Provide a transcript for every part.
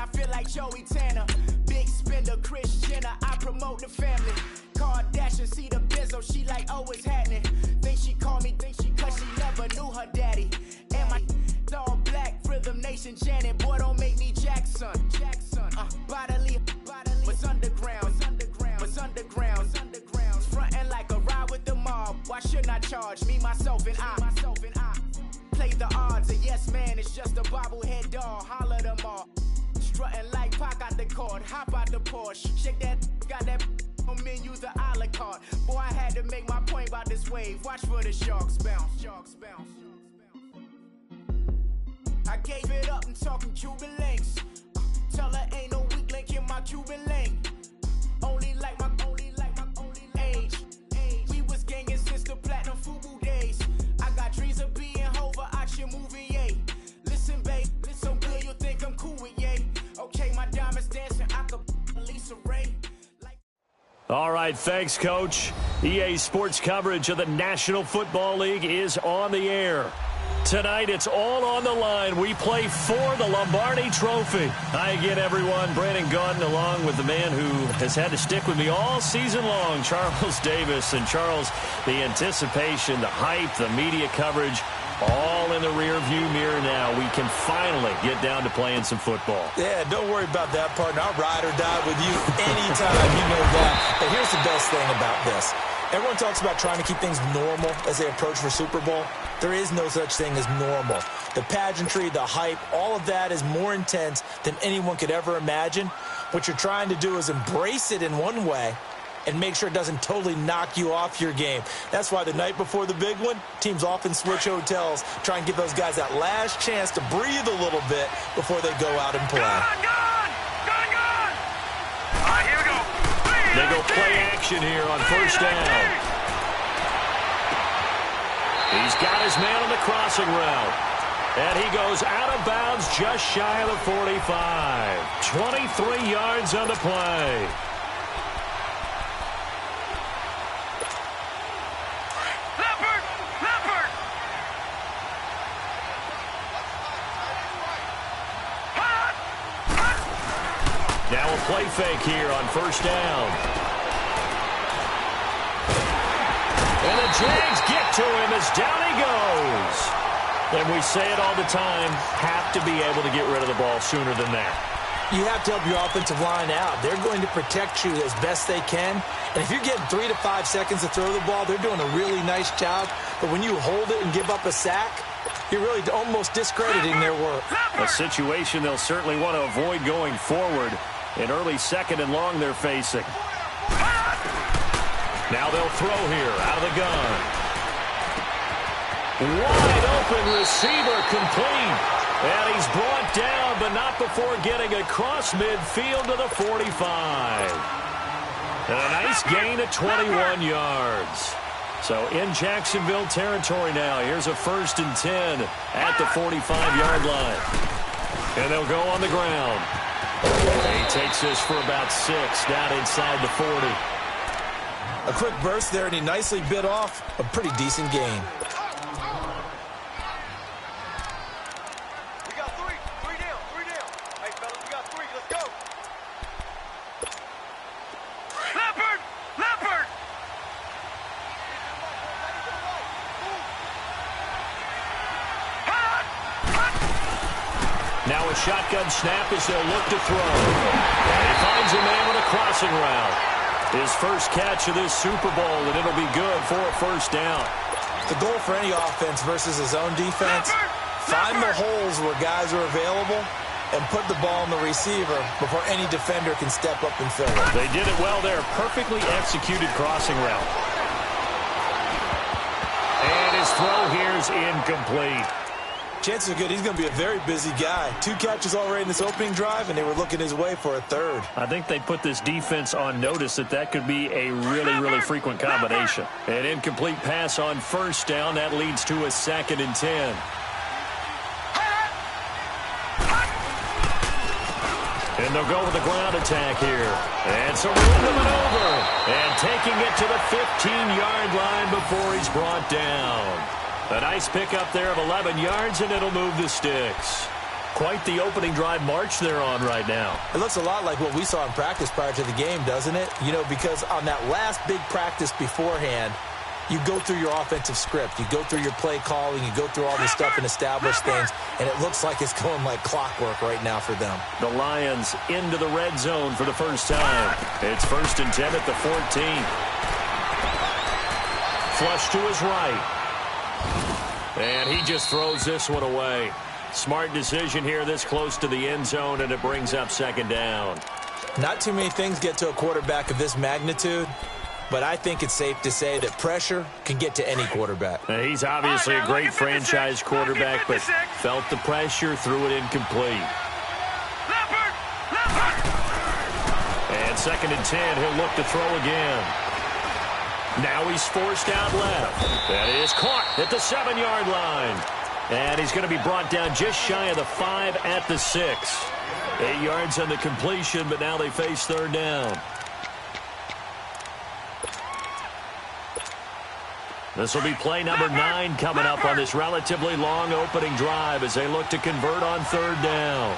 I feel like Joey Tanner. Big spender, Chris Jenner, I promote the family. Kardashian, see the Benzo, she like, oh, it's happening. Think she called me, cause she never knew her daddy. And my all black, Rhythm Nation, Janet, boy, don't make me Jackson. Bodily, was underground, frontin' like a ride with the mob. Why shouldn't I charge me, myself, and I? Play the odds, a yes man, it's just a bobblehead doll. Holler them all. Strutting like Pac out the court, hop out the Porsche. Shake that, got that on menu, the a la carte. Boy, I had to make my point about this wave. Watch for the sharks bounce. I gave it up, I'm talking Cuban links. Tell her ain't no weak link in my Cuban link. Only like my age. We was gangin' since the platinum FUBU days. I got dreams of being Hova out your movie, yay. Listen, babe, so good you'll think I'm cool with yay. Okay, my diamonds dancing, I could Lisa Ray. All right, thanks, Coach. EA Sports coverage of the National Football League is on the air. Tonight, it's all on the line. We play for the Lombardi Trophy. Hi again, everyone. Brandon Gaudin along with the man who has had to stick with me all season long, Charles Davis. And Charles, the anticipation, the hype, the media coverage, all in the rear-view mirror now. We can finally get down to playing some football. Yeah, don't worry about that, partner. I'll ride or die with you anytime, you know that. But here's the best thing about this. Everyone talks about trying to keep things normal as they approach for Super Bowl. There is no such thing as normal. The pageantry, the hype, all of that is more intense than anyone could ever imagine. What you're trying to do is embrace it in one way and make sure it doesn't totally knock you off your game. That's why the night before the big one, teams often switch hotels, try and give those guys that last chance to breathe a little bit before they go out and play. Gone! All right, here we go. They go play action here on first down. He's got his man on the crossing route. And he goes out of bounds just shy of the 45. 23 yards on the play. Leopard! Now a play fake here on first down. And the Jags get to him as down he goes. And we say it all the time, have to be able to get rid of the ball sooner than that. You have to help your offensive line out. They're going to protect you as best they can. And if you're getting 3 to 5 seconds to throw the ball, they're doing a really nice job. But when you hold it and give up a sack, you're really almost discrediting their work. A situation they'll certainly want to avoid going forward. An early second and long they're facing. Now they'll throw here out of the gun. Wide open receiver complete. And he's brought down, but not before getting across midfield to the 45. And a nice gain of 21 yards. So in Jacksonville territory now. Here's a 1st and 10 at the 45-yard line. And they'll go on the ground. He takes this for about 6 down inside the 40. A quick burst there, and he nicely bit off a pretty decent gain. We got three down. Hey, fellas, we got 3. Let's go. Leopard! Now a shotgun snap as they'll look to throw. And he finds a man with a crossing route. His first catch of this Super Bowl, and it'll be good for a first down. The goal for any offense versus his own defense, find the holes where guys are available and put the ball on the receiver before any defender can step up and fill it. They did it well there. Perfectly executed crossing route. And his throw here is incomplete. Chances are good he's going to be a very busy guy. 2 catches already in this opening drive, and they were looking his way for a 3rd. I think they put this defense on notice that could be a really frequent combination. An incomplete pass on first down. That leads to a 2nd and 10. And they'll go with the ground attack here. And so room to maneuver. And taking it to the 15-yard line before he's brought down. A nice pickup there of 11 yards, and it'll move the sticks. quite the opening drive march they're on right now. It looks a lot like what we saw in practice prior to the game, doesn't it? You know, because on that last big practice beforehand, you go through your offensive script. You go through your play calling. You go through all this stuff and establish things. And it looks like it's going like clockwork right now for them. The Lions into the red zone for the first time. It's 1st and 10 at the 14. Flush to his right. And he just throws this one away. Smart decision here this close to the end zone, and it brings up 2nd down. Not too many things get to a quarterback of this magnitude, but I think it's safe to say that pressure can get to any quarterback. Now, he's obviously a great franchise quarterback, but felt the pressure, threw it incomplete. And 2nd and 10, he'll look to throw again. Now he's forced out left. That is caught at the 7-yard line. And he's going to be brought down just shy of the 5 at the 6. 8 yards on the completion, but now they face 3rd down. This will be play number 9 coming up on this relatively long opening drive as they look to convert on 3rd down.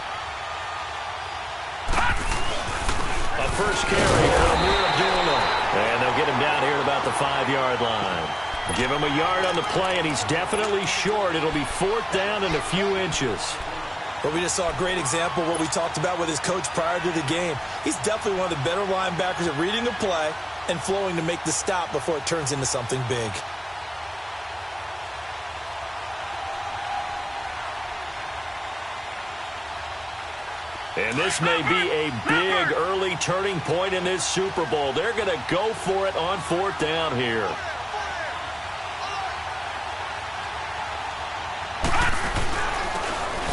A first carry for Amir Abdullah. And they'll get him down here at about the 5-yard line. Give him a yard on the play, and he's definitely short. It'll be 4th down and a few inches. But we just saw a great example of what we talked about with his coach prior to the game. He's definitely one of the better linebackers at reading a play and flowing to make the stop before it turns into something big. And this may be a big early turning point in this Super Bowl. They're going to go for it on 4th down here.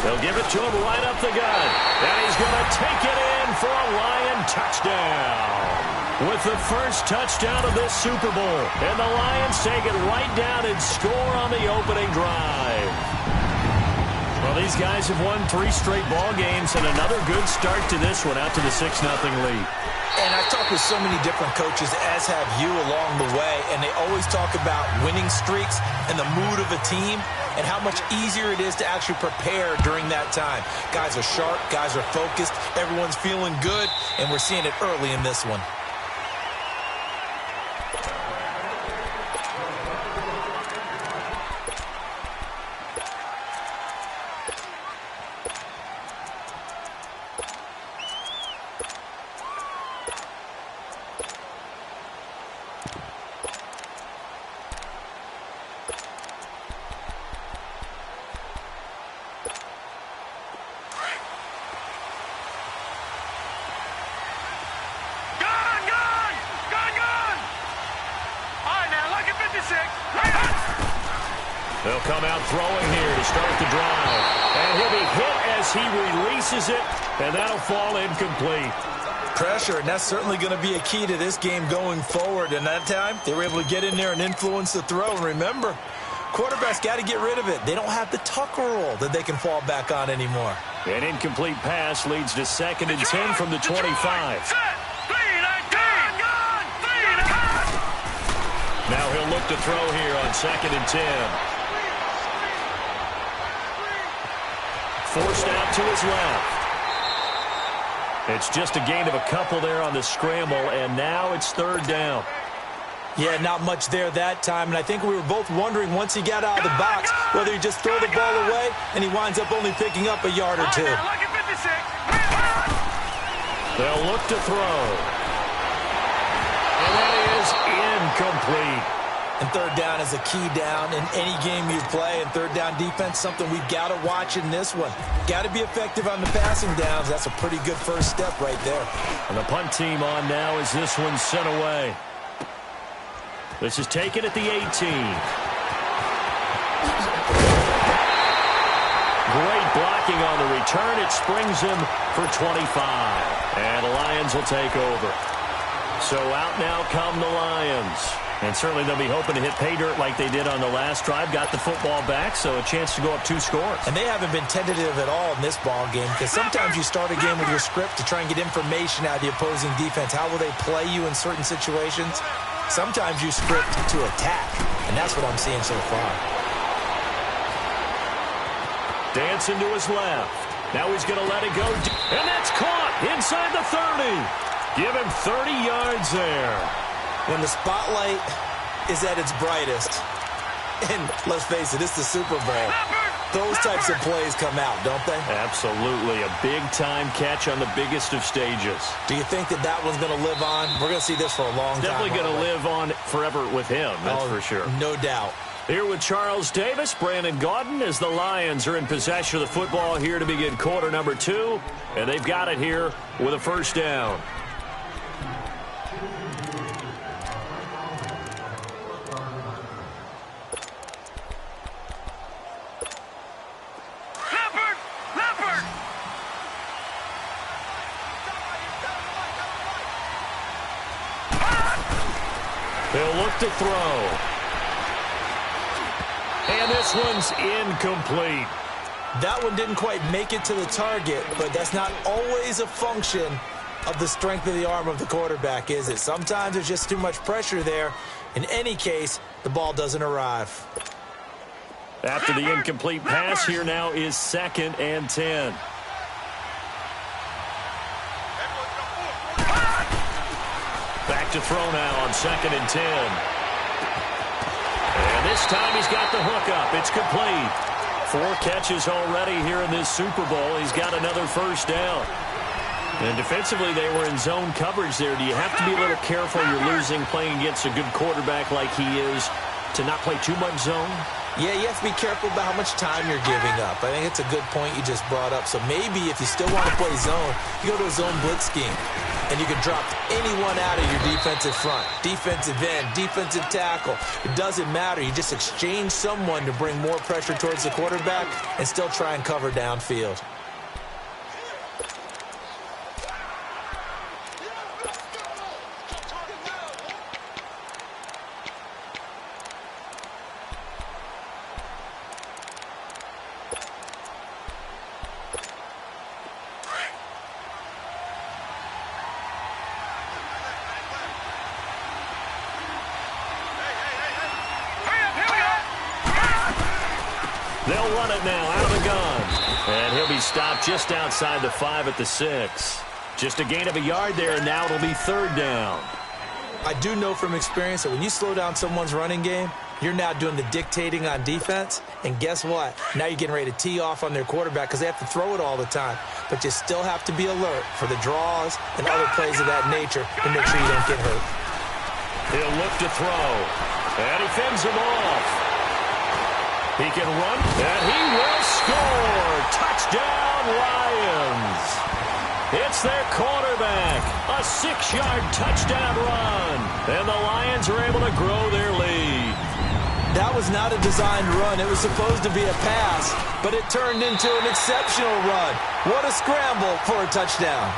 They'll give it to him right up the gut. And he's going to take it in for a Lion touchdown. With the first touchdown of this Super Bowl. And the Lions take it right down and score on the opening drive. Well, these guys have won 3 straight ball games and another good start to this one out to the 6-0 lead. And I've talked with so many different coaches, as have you, along the way, and they always talk about winning streaks and the mood of a team and how much easier it is to actually prepare during that time. Guys are sharp, guys are focused, everyone's feeling good, and we're seeing it early in this one. They'll come out throwing here to start the drive. And he'll be hit as he releases it, and that'll fall incomplete. Pressure, and that's certainly going to be a key to this game going forward. And that time, they were able to get in there and influence the throw. And remember, quarterbacks got to get rid of it. They don't have the Tucker rule that they can fall back on anymore. An incomplete pass leads to 2nd and 10 from the 25. Now he'll look to throw here on 2nd and 10. Forced out to his left. It's just a gain of a couple there on the scramble, and now it's 3rd down. Yeah, not much there that time, and I think we were both wondering once he got out of the box whether he just throw the ball away, and he winds up only picking up a yard or 2. They'll look to throw. And that is incomplete. And 3rd down is a key down in any game you play, and 3rd down defense, something we've got to watch in this one. Got to be effective on the passing downs. That's a pretty good first step right there. And the punt team on now as this one's sent away. This is taken at the 18. Great blocking on the return. It springs him for 25. And the Lions will take over. So out now come the Lions. And certainly they'll be hoping to hit pay dirt like they did on the last drive. Got the football back, so a chance to go up 2 scores. And they haven't been tentative at all in this ball game, because sometimes you start a game with your script to try and get information out of the opposing defense. How will they play you in certain situations? Sometimes you script to attack, and that's what I'm seeing so far. Dancing to his left. Now he's going to let it go. And that's caught inside the 30. Give him 30 yards there. When the spotlight is at its brightest, and let's face it, it's the Super Bowl, those types of plays come out, don't they? Absolutely. A big-time catch on the biggest of stages. Do you think that that one's going to live on? We're going to see this for a long time. Definitely going to live on forever with him, that's for sure. No doubt. Here with Charles Davis, Brandon Gaudin, as the Lions are in possession of the football here to begin quarter number 2. And they've got it here with a first down. They'll look to throw. And this one's incomplete. That one didn't quite make it to the target, but that's not always a function of the strength of the arm of the quarterback, is it? Sometimes there's just too much pressure there. In any case, the ball doesn't arrive. After the incomplete pass, here now is 2nd and 10. Back to throw now on 2nd and 10. And this time he's got the hook up. It's complete. 4 catches already here in this Super Bowl. He's got another first down. And defensively, they were in zone coverage there. Do you have to be a little careful? You're losing playing against a good quarterback like he is to not play too much zone? Yeah, you have to be careful about how much time you're giving up. I think it's a good point you just brought up. So maybe if you still want to play zone, you go to a zone blitz scheme. And you can drop anyone out of your defensive front. Defensive end, defensive tackle. It doesn't matter. You just exchange someone to bring more pressure towards the quarterback and still try and cover downfield. They'll run it now out of the gun. And he'll be stopped just outside the 5 at the 6. Just a gain of a yard there, and now it'll be 3rd down. I do know from experience that when you slow down someone's running game, you're now doing the dictating on defense. And guess what? Now you're getting ready to tee off on their quarterback because they have to throw it all the time. But you still have to be alert for the draws and other plays of that nature to make sure you don't get hurt. He'll look to throw. And he fends him off. He can run, and he will score. Touchdown, Lions. It's their quarterback. A 6-yard touchdown run. And the Lions are able to grow their lead. That was not a designed run. It was supposed to be a pass, but it turned into an exceptional run. What a scramble for a touchdown.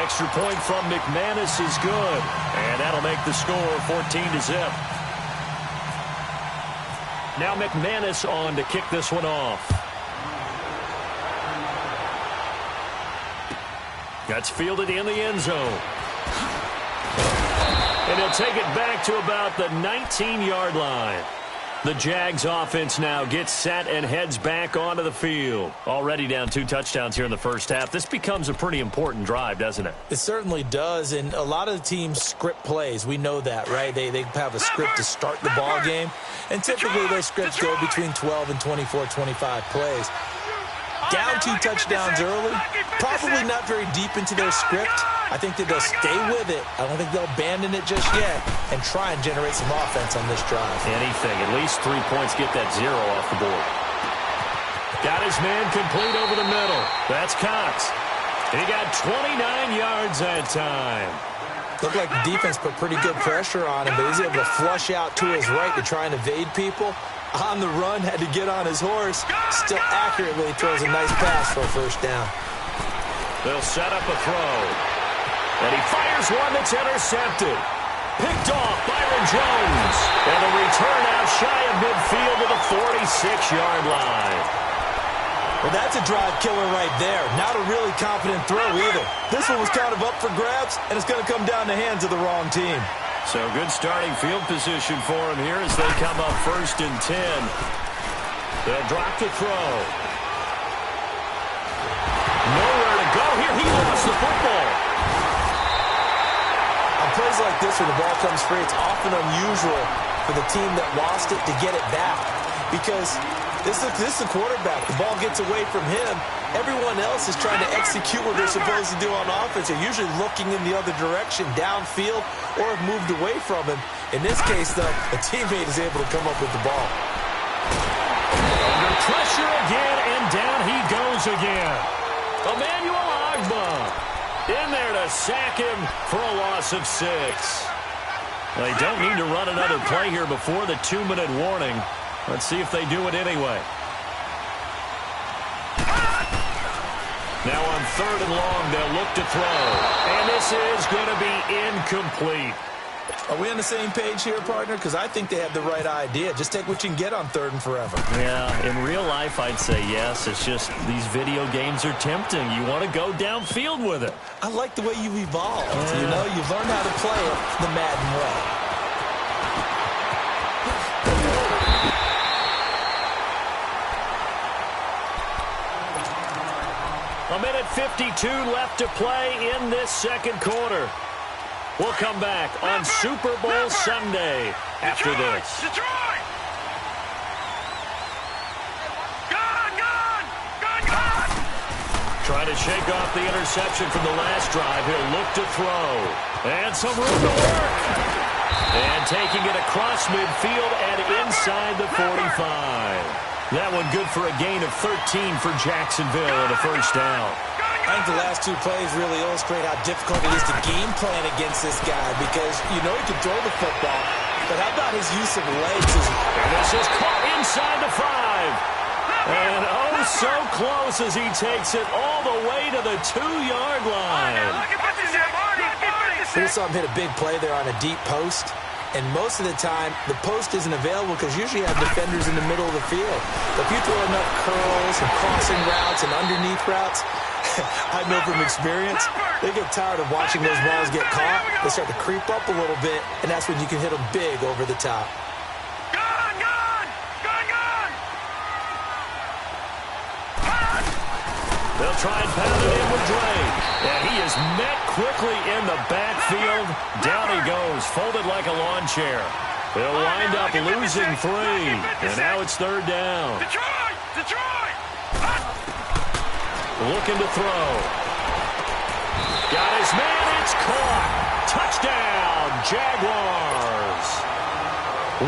Extra point from McManus is good. And that'll make the score 14-0. Now McManus on to kick this one off. That's fielded in the end zone. And he'll take it back to about the 19-yard line. The Jags offense now gets set and heads back onto the field. Already down 2 touchdowns here in the first half. This becomes a pretty important drive, doesn't it? It certainly does, and a lot of the teams script plays. We know that, right? They have a script to start the ball game, and typically those scripts go between 12 and 24, 25 plays. Down 2 touchdowns early, probably not very deep into their script. I think that they'll stay with it. I don't think they'll abandon it just yet and try and generate some offense on this drive. Anything. At least 3 points get that 0 off the board. Got his man complete over the middle. That's Cox. He got 29 yards that time. Looked like the defense put pretty good pressure on him, but he's able to flush out to his right to try and evade people. On the run, had to get on his horse. Still accurately throws a nice pass for a first down. They'll set up a throw. And he fires one that's intercepted. Picked off Byron Jones. And the return out shy of midfield to the 46-yard line. Well, that's a drive killer right there. Not a really confident throw either. This one was kind of up for grabs, and it's going to come down the hands of the wrong team. So good starting field position for him here as they come up 1st and 10. They'll drop to throw. the football. On plays like this where the ball comes free, it's often unusual for the team that lost it to get it back. Because this is the quarterback. The ball gets away from him. Everyone else is trying to execute what they're supposed to do on offense. They're usually looking in the other direction, downfield, or have moved away from him. In this case, though, a teammate is able to come up with the ball. Under pressure again, and down he goes again. Emmanuel Agba in there to sack him for a loss of 6. They don't need to run another play here before the 2-minute warning. Let's see if they do it anyway. Now on 3rd and long, they'll look to throw. And this is going to be incomplete. Are we on the same page here, partner? Because I think they have the right idea. Just take what you can get on 3rd and forever. Yeah, in real life, I'd say yes. It's just these video games are tempting. You want to go downfield with it. I like the way you've evolved. Yeah. You know, you've learned how to play it the Madden way. A minute 52 left to play in this second quarter. We'll come back on Super Bowl Sunday after this. Detroit! Trying to shake off the interception from the last drive. He'll look to throw. And some room to work. And taking it across midfield and inside the 45. That one good for a gain of 13 for Jacksonville and a first down. I think the last 2 plays really illustrate how difficult it is to game plan against this guy because you know he can throw the football, but how about his use of legs? And this is caught inside the 5. And oh, so close as he takes it all the way to the 2-yard line. We saw him hit a big play there on a deep post. And most of the time, the post isn't available because usually you have defenders in the middle of the field. But if you throw enough curls and crossing routes and underneath routes, I know from experience, they get tired of watching those balls get caught. They start to creep up a little bit, and that's when you can hit them big over the top. They'll try and pound it in with Dre. And he is met quickly in the backfield. Down he goes, folded like a lawn chair. They'll wind up losing 3. And now it's 3rd down. Detroit! Looking to throw. Got his man, it's caught. Touchdown, Jaguars.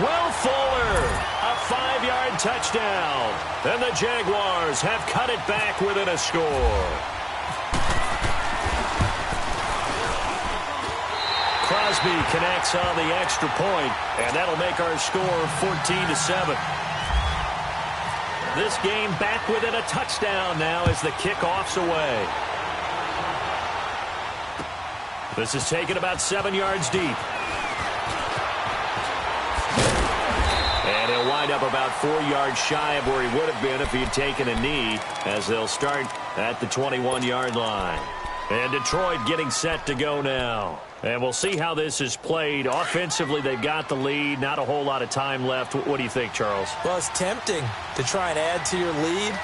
Will Fuller, a 5-yard touchdown. And the Jaguars have cut it back within a score. Crosby connects on the extra point, and that'll make our score 14-7. This game back within a touchdown now as the kickoff's away. This is taken about 7 yards deep. And he'll wind up about 4 yards shy of where he would have been if he had taken a knee, as they'll start at the 21-yard line. And Detroit getting set to go now. And we'll see how this is played. Offensively, they've got the lead. Not a whole lot of time left. What do you think, Charles? Well, it's tempting to try and add to your lead,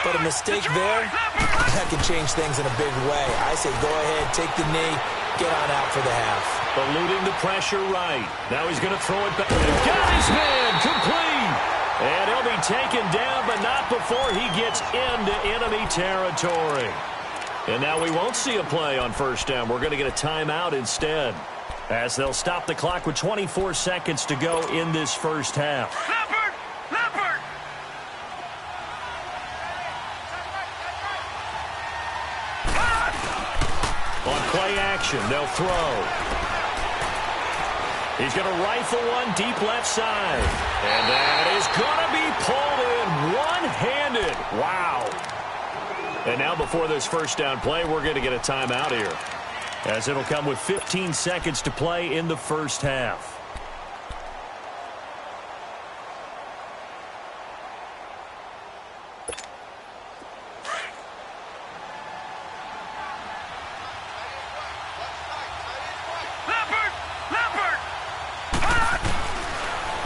but a mistake there, that can change things in a big way. I say go ahead, take the knee, get on out for the half. Eluding the pressure right. Now he's going to throw it back. Got his man, complete. And he'll be taken down, but not before he gets into enemy territory. And now we won't see a play on first down. We're going to get a timeout instead, as they'll stop the clock with 24 seconds to go in this first half. Leopard! On play action, they'll throw. He's going to rifle one deep left side. And that is going to be pulled in one-handed. Wow. And now before this first down play, we're going to get a timeout here, as it'll come with 15 seconds to play in the first half.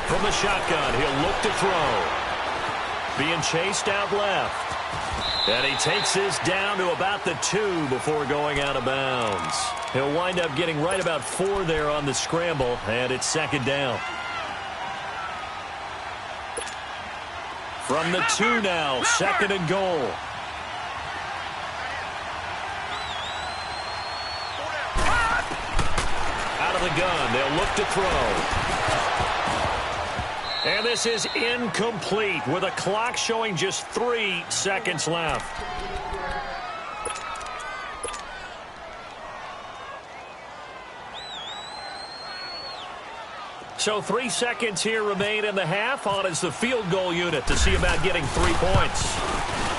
From the shotgun, he'll look to throw. being chased out left. And he takes this down to about the 2 before going out of bounds. He'll wind up getting right about 4 there on the scramble, and it's second down. From the 2 now, second and goal. Out of the gun, they'll look to throw. And this is incomplete with a clock showing just 3 seconds left. So 3 seconds here remain in the half. On is the field goal unit to see about getting 3 points.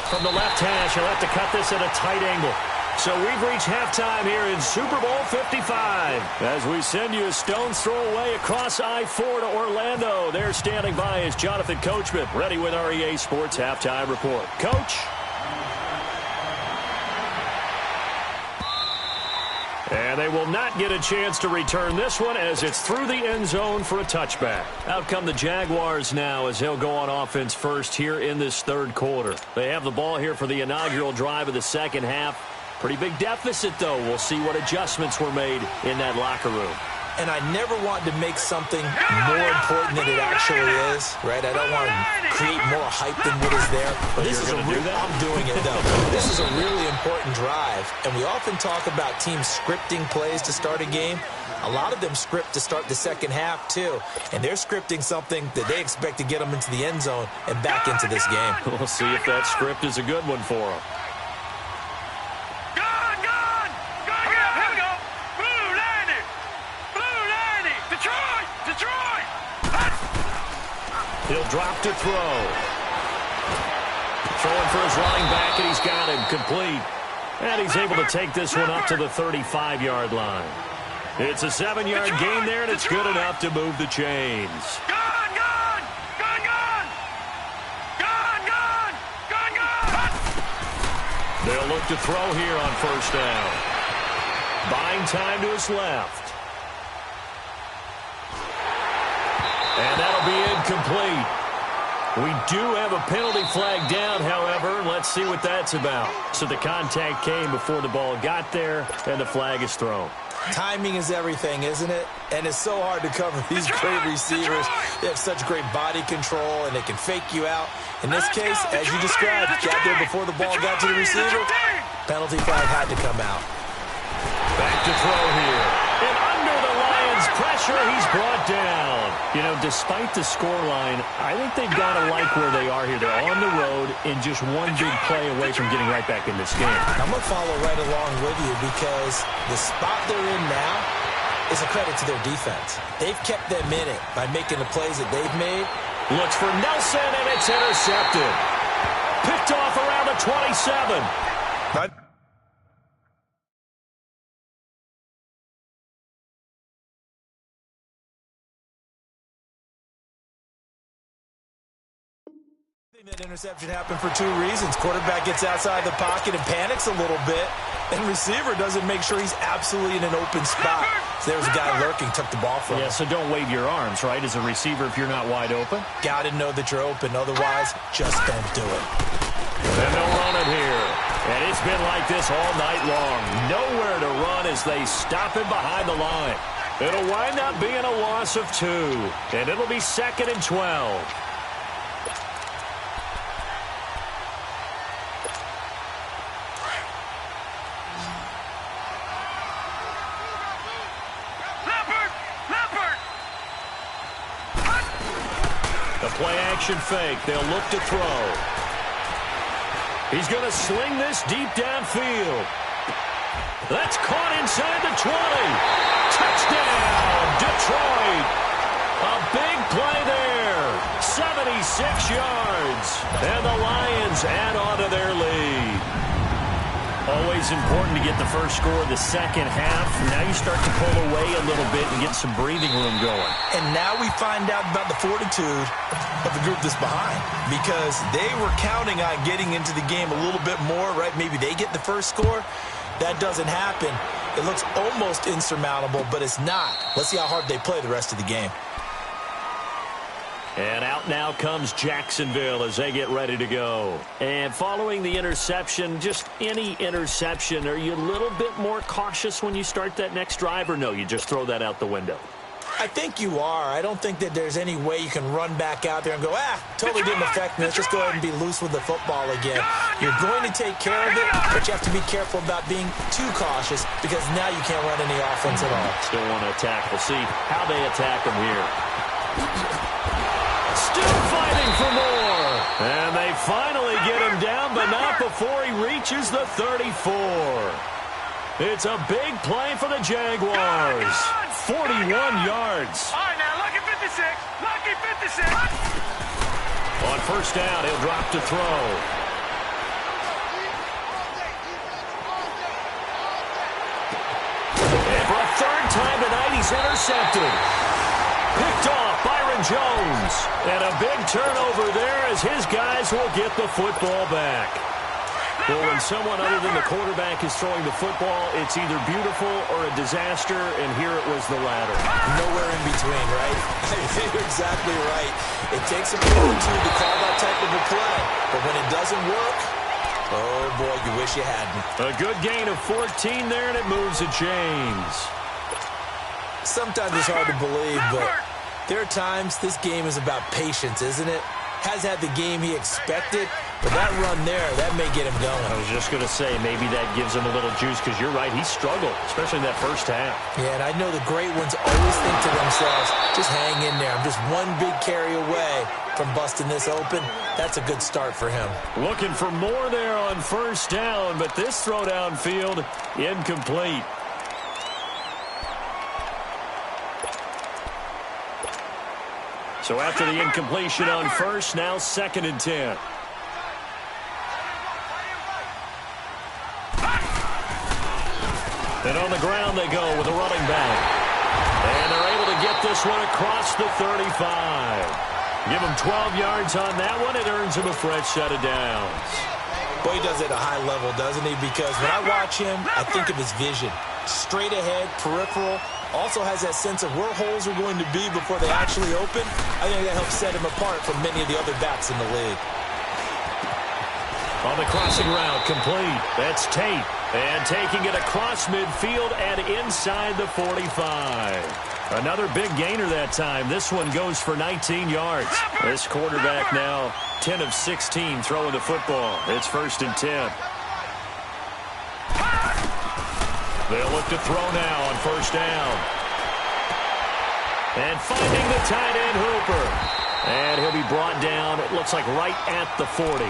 From the left hash, he'll have to cut this at a tight angle. So we've reached halftime here in Super Bowl 55. As we send you a stone's throw away across I-4 to Orlando. There standing by is Jonathan Coachman, ready with our EA Sports Halftime Report. Coach? And they will not get a chance to return this one as it's through the end zone for a touchback. Out come the Jaguars now as they'll go on offense first here in this third quarter. They have the ball here for the inaugural drive of the second half. Pretty big deficit, though. We'll see what adjustments were made in that locker room. And I never want to make something more important than it actually is, right? I don't want to create more hype than what is there. But this is I'm doing it, though. This is a really important drive, and we often talk about teams scripting plays to start a game. A lot of them script to start the second half, too. And they're scripting something that they expect to get them into the end zone and back into this game. We'll see if that script is a good one for them. He'll drop to throw. Throwing for his running back, and he's got him complete. And he's able to take this one up to the 35-yard line. It's a 7-yard gain there, and it's good enough to move the chains. They'll look to throw here on first down. Buying time to his left. And that'll be incomplete. We do have a penalty flag down, however. Let's see what that's about. So the contact came before the ball got there, and the flag is thrown. Timing is everything, isn't it? And it's so hard to cover these great receivers. They have such great body control, and they can fake you out. In this case, as you described, got there before the ball got to the receiver. Penalty flag had to come out. Back to throw here. And under the Lions' pressure, he's brought down. You know, despite the scoreline, I think they've got to like where they are here. They're on the road and just one big play away from getting right back in this game. I'm going to follow right along with you because the spot they're in now is a credit to their defense. They've kept them in it by making the plays that they've made. Looks for Nelson, and it's intercepted. Picked off around the 27. That interception happened for 2 reasons. Quarterback gets outside the pocket and panics a little bit, and receiver doesn't make sure he's absolutely in an open spot. So there's a guy lurking, took the ball from him. Yeah, so don't wave your arms, right, as a receiver if you're not wide open. Got to know that you're open. Otherwise, just don't do it. And they'll run it here. And it's been like this all night long. Nowhere to run as they stop him behind the line. It'll wind up being a loss of 2, and it'll be 2nd and 12. Play-action fake. They'll look to throw. He's going to sling this deep downfield. That's caught inside the 20. Touchdown, Detroit. A big play there. 76 yards. And the Lions add on to their lead. Always important to get the first score of the second half. Now you start to pull away a little bit and get some breathing room going. And now we find out about the fortitude of the group that's behind, because they were counting on getting into the game a little bit more, right? Maybe they get the first score. That doesn't happen. It looks almost insurmountable, but it's not. Let's see how hard they play the rest of the game. And out now comes Jacksonville as they get ready to go. And following the interception, just any interception, are you a little bit more cautious when you start that next drive, or no, you just throw that out the window? I think you are. I don't think that there's any way you can run back out there and go, totally didn't affect me. Let's just go ahead and be loose with the football again. You're going to take care of it, but you have to be careful about being too cautious because now you can't run any offense at all. Still want to attack. We'll see how they attack them here. Still fighting for more. And they finally get him down, but not before he reaches the 34. It's a big play for the Jaguars. 41 yards. All right, now, lucky 56. Lucky 56. On first down, he'll drop to throw. And for a third time tonight, he's intercepted. Picked off Byron Jones. And a big turnover there as his guys will get the football back. Well, when someone other than the quarterback is throwing the football, it's either beautiful or a disaster, and here it was the latter. Nowhere in between, right? You're exactly right. It takes a play or two to call that type of a play, but when it doesn't work, oh, boy, you wish you hadn't. A good gain of 14 there, and it moves the chains. Sometimes it's hard to believe, but there are times this game is about patience, isn't it? Has had the game he expected, but that run there, that may get him going. I was just going to say, maybe that gives him a little juice, because you're right, he struggled, especially in that first half. Yeah, and I know the great ones always think to themselves, just hang in there. I'm just one big carry away from busting this open. That's a good start for him. Looking for more there on first down, but this throw downfield, incomplete. So after the incompletion on first, now 2nd and 10. And on the ground they go with a running back. And they're able to get this one across the 35. Give him 12 yards on that one. It earns him a fresh set of downs. Boy, he does it at a high level, doesn't he? Because when I watch him, I think of his vision. Straight ahead, peripheral. Also has that sense of where holes are going to be before they actually open. I think that helps set him apart from many of the other backs in the league. On the crossing route, complete. That's Tate. And taking it across midfield and inside the 45. Another big gainer that time. This one goes for 19 yards. This quarterback now 10 of 16 throwing the football. It's 1st and 10. They'll look to throw now on first down. And finding the tight end Hooper. And he'll be brought down, it looks like right at the 40.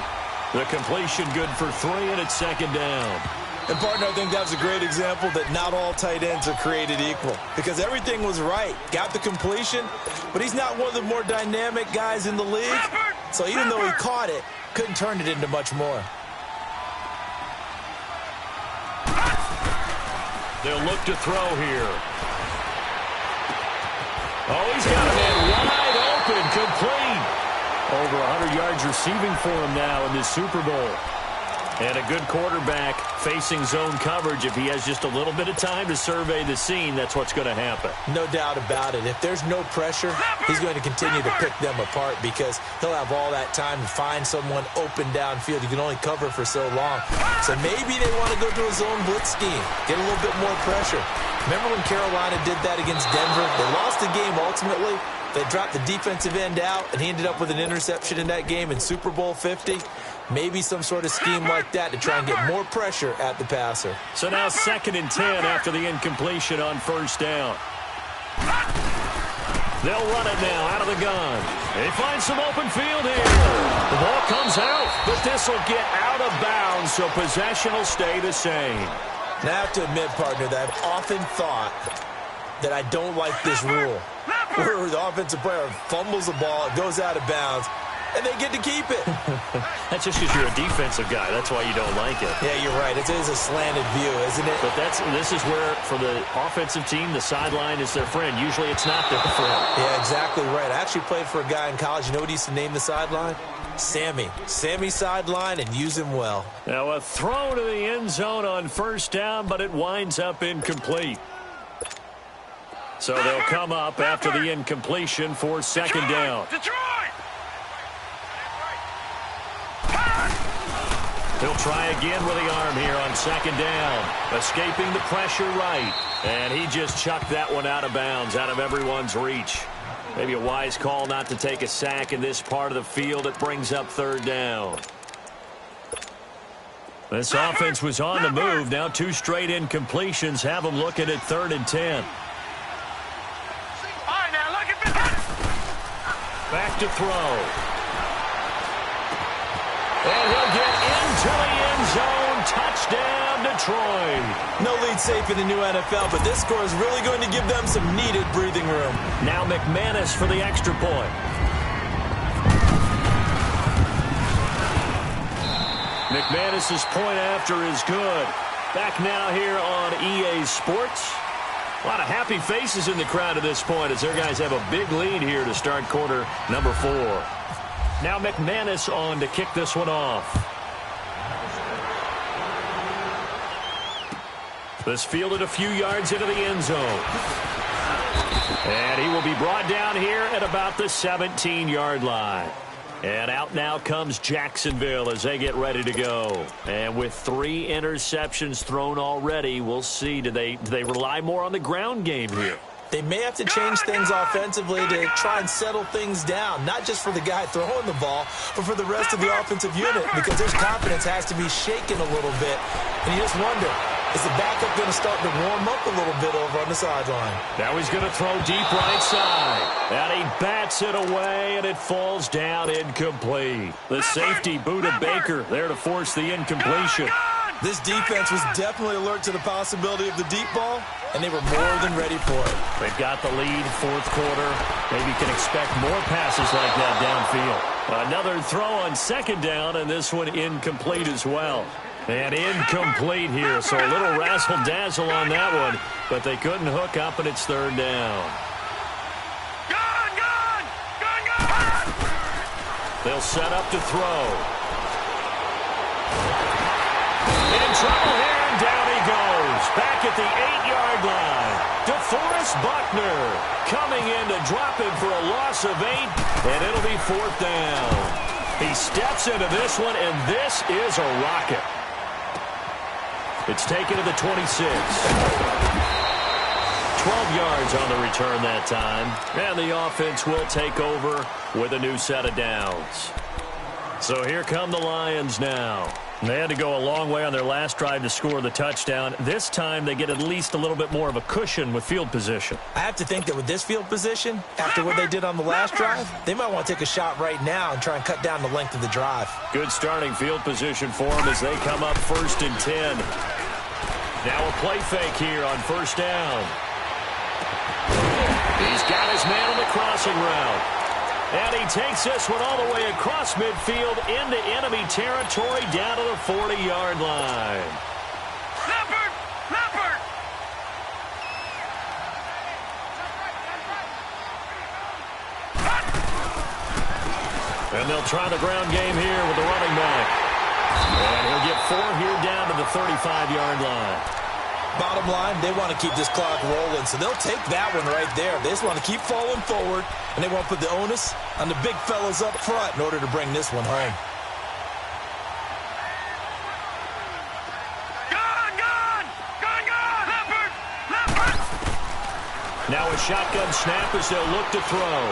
The completion good for 3, and it's 2nd down. And, partner, I think that was a great example that not all tight ends are created equal. Because everything was right. Got the completion, but he's not one of the more dynamic guys in the league. So even though he caught it, couldn't turn it into much more. They'll look to throw here. Oh, he's got a man wide open, complete. Over 100 yards receiving for him now in this Super Bowl. And a good quarterback facing zone coverage. If he has just a little bit of time to survey the scene, that's what's going to happen. No doubt about it. If there's no pressure, he's going to continue to pick them apart because he'll have all that time to find someone open downfield. You can only cover for so long. So maybe they want to go to a zone blitz scheme, get a little bit more pressure. Remember when Carolina did that against Denver? They lost the game ultimately. They dropped the defensive end out, and he ended up with an interception in that game in Super Bowl 50. Maybe some sort of scheme like that to try and get more pressure at the passer. So now 2nd and 10 after the incompletion on first down. They'll run it now out of the gun. They find some open field here. The ball comes out, but this will get out of bounds, so possession will stay the same. Now I have to admit, partner, that I've often thought that I don't like this rule, where the offensive player fumbles the ball, it goes out of bounds, and they get to keep it. That's just because you're a defensive guy. That's why you don't like it. Yeah, you're right. It is a slanted view, isn't it? But this is where, for the offensive team, the sideline is their friend. Usually it's not their friend. Yeah, exactly right. I actually played for a guy in college. You know what he used to name the sideline? Sammy. Sammy sideline, and use him well. Now a throw to the end zone on first down, but it winds up incomplete. So they'll come up after the incompletion for 2nd down. Detroit! He'll try again with the arm here on second down. Escaping the pressure right. And he just chucked that one out of bounds, out of everyone's reach. Maybe a wise call not to take a sack in this part of the field. It brings up third down. This offense was on the move. Now 2 straight incompletions have them looking at 3rd and 10. All right, now look at this. Back to throw. And he'll get into the end zone. Touchdown, Detroit. No lead safe in the new NFL, but this score is really going to give them some needed breathing room. Now McManus for the extra point. McManus's point after is good. Back now here on EA Sports. A lot of happy faces in the crowd at this point as their guys have a big lead here to start quarter number 4. Now McManus on to kick this one off. This fielded a few yards into the end zone. And he will be brought down here at about the 17-yard line. And out now comes Jacksonville as they get ready to go. And with 3 interceptions thrown already, we'll see. Do they rely more on the ground game here? They may have to change things offensively to try and settle things down, not just for the guy throwing the ball, but for the rest of the offensive unit, because their confidence has to be shaken a little bit. And you just wonder, is the backup going to start to warm up a little bit over on the sideline? Now he's going to throw deep right side. And he bats it away, and it falls down incomplete. The safety, Buda Baker, there to force the incompletion. This defense was definitely alert to the possibility of the deep ball, and they were more than ready for it. They've got the lead, 4th quarter. Maybe can expect more passes like that downfield. Another throw on second down, and this one incomplete as well. And incomplete here, so a little razzle-dazzle on that one, but they couldn't hook up, and it's 3rd down. They'll set up to throw. In trouble here, and down he goes. Back at the 8-yard line. DeForest Buckner coming in to drop him for a loss of 8, and it'll be 4th down. He steps into this one, and this is a rocket. It's taken to the 26. 12 yards on the return that time. And the offense will take over with a new set of downs. So here come the Lions now. They had to go a long way on their last drive to score the touchdown. This time they get at least a little bit more of a cushion with field position. I have to think that with this field position, after what they did on the last drive, they might want to take a shot right now and try and cut down the length of the drive. Good starting field position for them as they come up 1st and 10. Now a play fake here on 1st down. He's got his man on the crossing route. And he takes this one all the way across midfield into enemy territory down to the 40-yard line. Leopard! Leopard! And they'll try the ground game here with the running back. And he'll get 4 here down to the 35-yard line. Bottom line, they want to keep this clock rolling, so they'll take that one right there. They just want to keep falling forward, and they want to put the onus on the big fellas up front in order to bring this one home. Leopard! Leopard! Now a shotgun snap as they'll look to throw.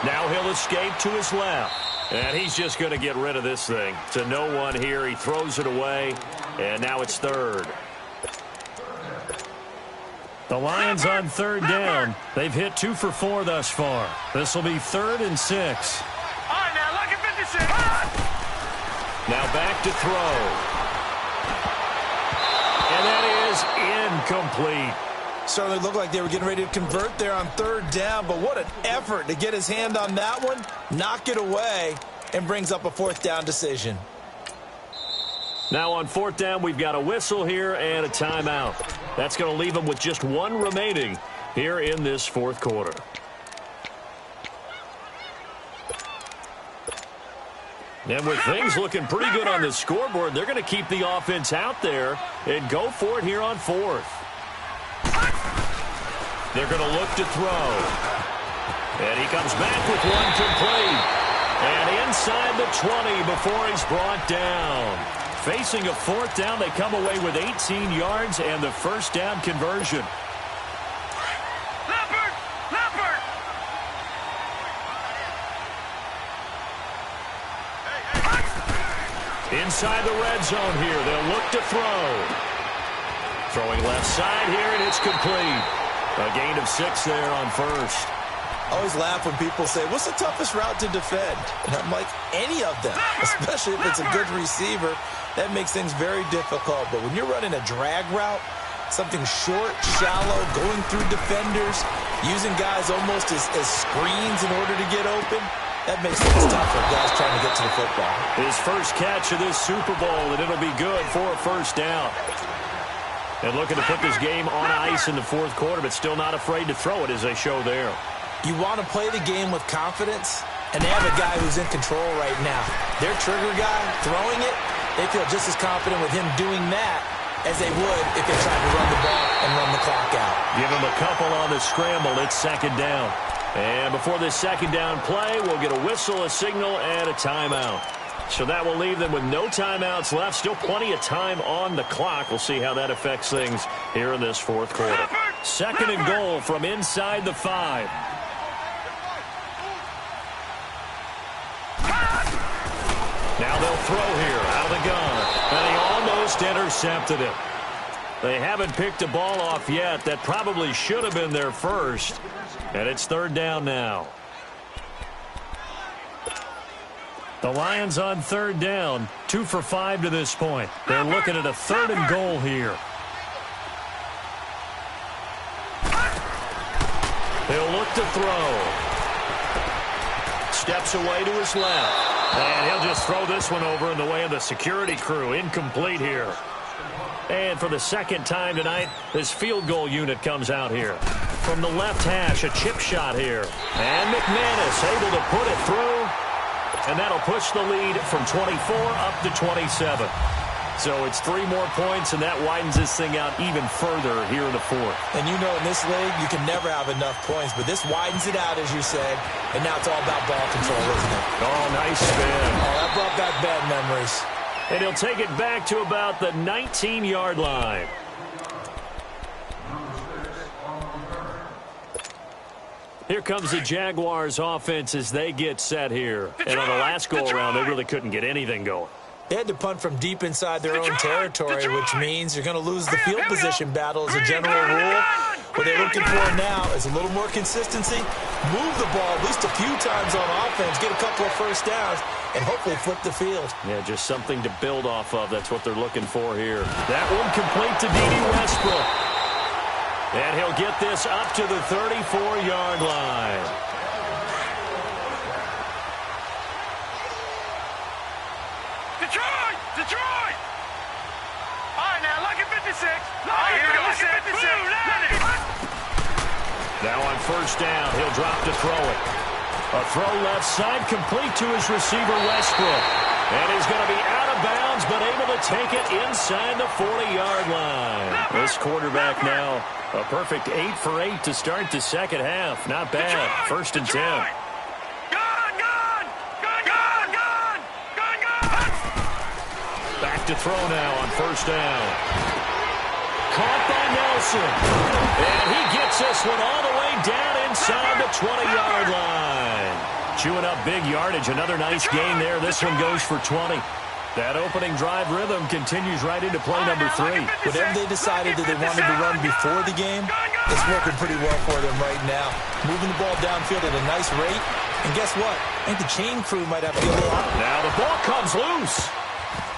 Now he'll escape to his left. And he's just going to get rid of this thing. To no one here. He throws it away. And now it's 3rd. The Lions on 3rd down. They've hit 2 for 4 thus far. This will be 3rd and 6. All right, now look at 56. Now back to throw. And that is incomplete. Certainly looked like they were getting ready to convert there on 3rd down, but what an effort to get his hand on that one, knock it away, and brings up a 4th down decision. Now on 4th down, we've got a whistle here and a timeout. That's going to leave them with just 1 remaining here in this 4th quarter. And with things looking pretty good on the scoreboard, they're going to keep the offense out there and go for it here on 4th. They're going to look to throw. And he comes back with one complete. And inside the 20 before he's brought down. Facing a fourth down, they come away with 18 yards and the first down conversion. Inside the red zone here, they'll look to throw. Throwing left side here, and it's complete. A gain of 6 there on first. I always laugh when people say, what's the toughest route to defend? And I'm like, any of them, especially if it's a good receiver. That makes things very difficult. But when you're running a drag route, something short, shallow, going through defenders, using guys almost as screens in order to get open, that makes things tough for guys trying to get to the football. His first catch of this Super Bowl, and it'll be good for a first down. And looking to put this game on ice in the fourth quarter, but still not afraid to throw it as they show there. You want to play the game with confidence, and they have a guy who's in control right now. Their trigger guy, throwing it, they feel just as confident with him doing that as they would if they tried to run the ball and run the clock out. Give him a couple on the scramble. It's second down. And before this second down play, we'll get a whistle, a signal, and a timeout. So that will leave them with no timeouts left. Still plenty of time on the clock. We'll see how that affects things here in this fourth quarter. Second and goal from inside the 5. Now they'll throw here out of the gun. And he almost intercepted it. They haven't picked a ball off yet. That probably should have been their first. And it's third down now. The Lions on third down, 2 for 5 to this point. They're looking at a third and goal here. He'll look to throw. Steps away to his left. And he'll just throw this one over in the way of the security crew. Incomplete here. And for the second time tonight, this field goal unit comes out here. From the left hash, a chip shot here. And McManus able to put it through. And that'll push the lead from 24 up to 27. So it's 3 more points, and that widens this thing out even further here in the fourth. And you know in this league, you can never have enough points, but this widens it out, as you said, and now it's all about ball control, isn't it? Oh, nice spin. Oh, that brought back bad memories. And he'll take it back to about the 19-yard line. Here comes the Jaguars offense as they get set here. And on the last go-around, they really couldn't get anything going. They had to punt from deep inside their own territory, which means you're going to lose the field position battle as a general rule. What they're looking for now is a little more consistency, move the ball at least a few times on offense, get a couple of first downs, and hopefully flip the field. Yeah, just something to build off of. That's what they're looking for here. That one complete to D.D. Westbrook. And he'll get this up to the 34-yard line. Detroit! All right, now, look at 56. Look at 56. Now on first down, he'll drop to throw it. A throw left side complete to his receiver, Westbrook. And he's going to be out of bounds, but able to take it inside the 40-yard line. This quarterback now, a perfect 8 for 8 to start the second half. Not bad. First and 10. Back to throw now on first down. Caught by Nelson. And he gets this one all the way down inside the 20-yard line. Chewing up big yardage. Another nice gain there. This one goes for 20. That opening drive rhythm continues right into play number 3. Whatever they decided that they wanted to run before the game, it's working pretty well for them right now. Moving the ball downfield at a nice rate. And guess what? I think the chain crew might have to get a little... Now the ball comes loose.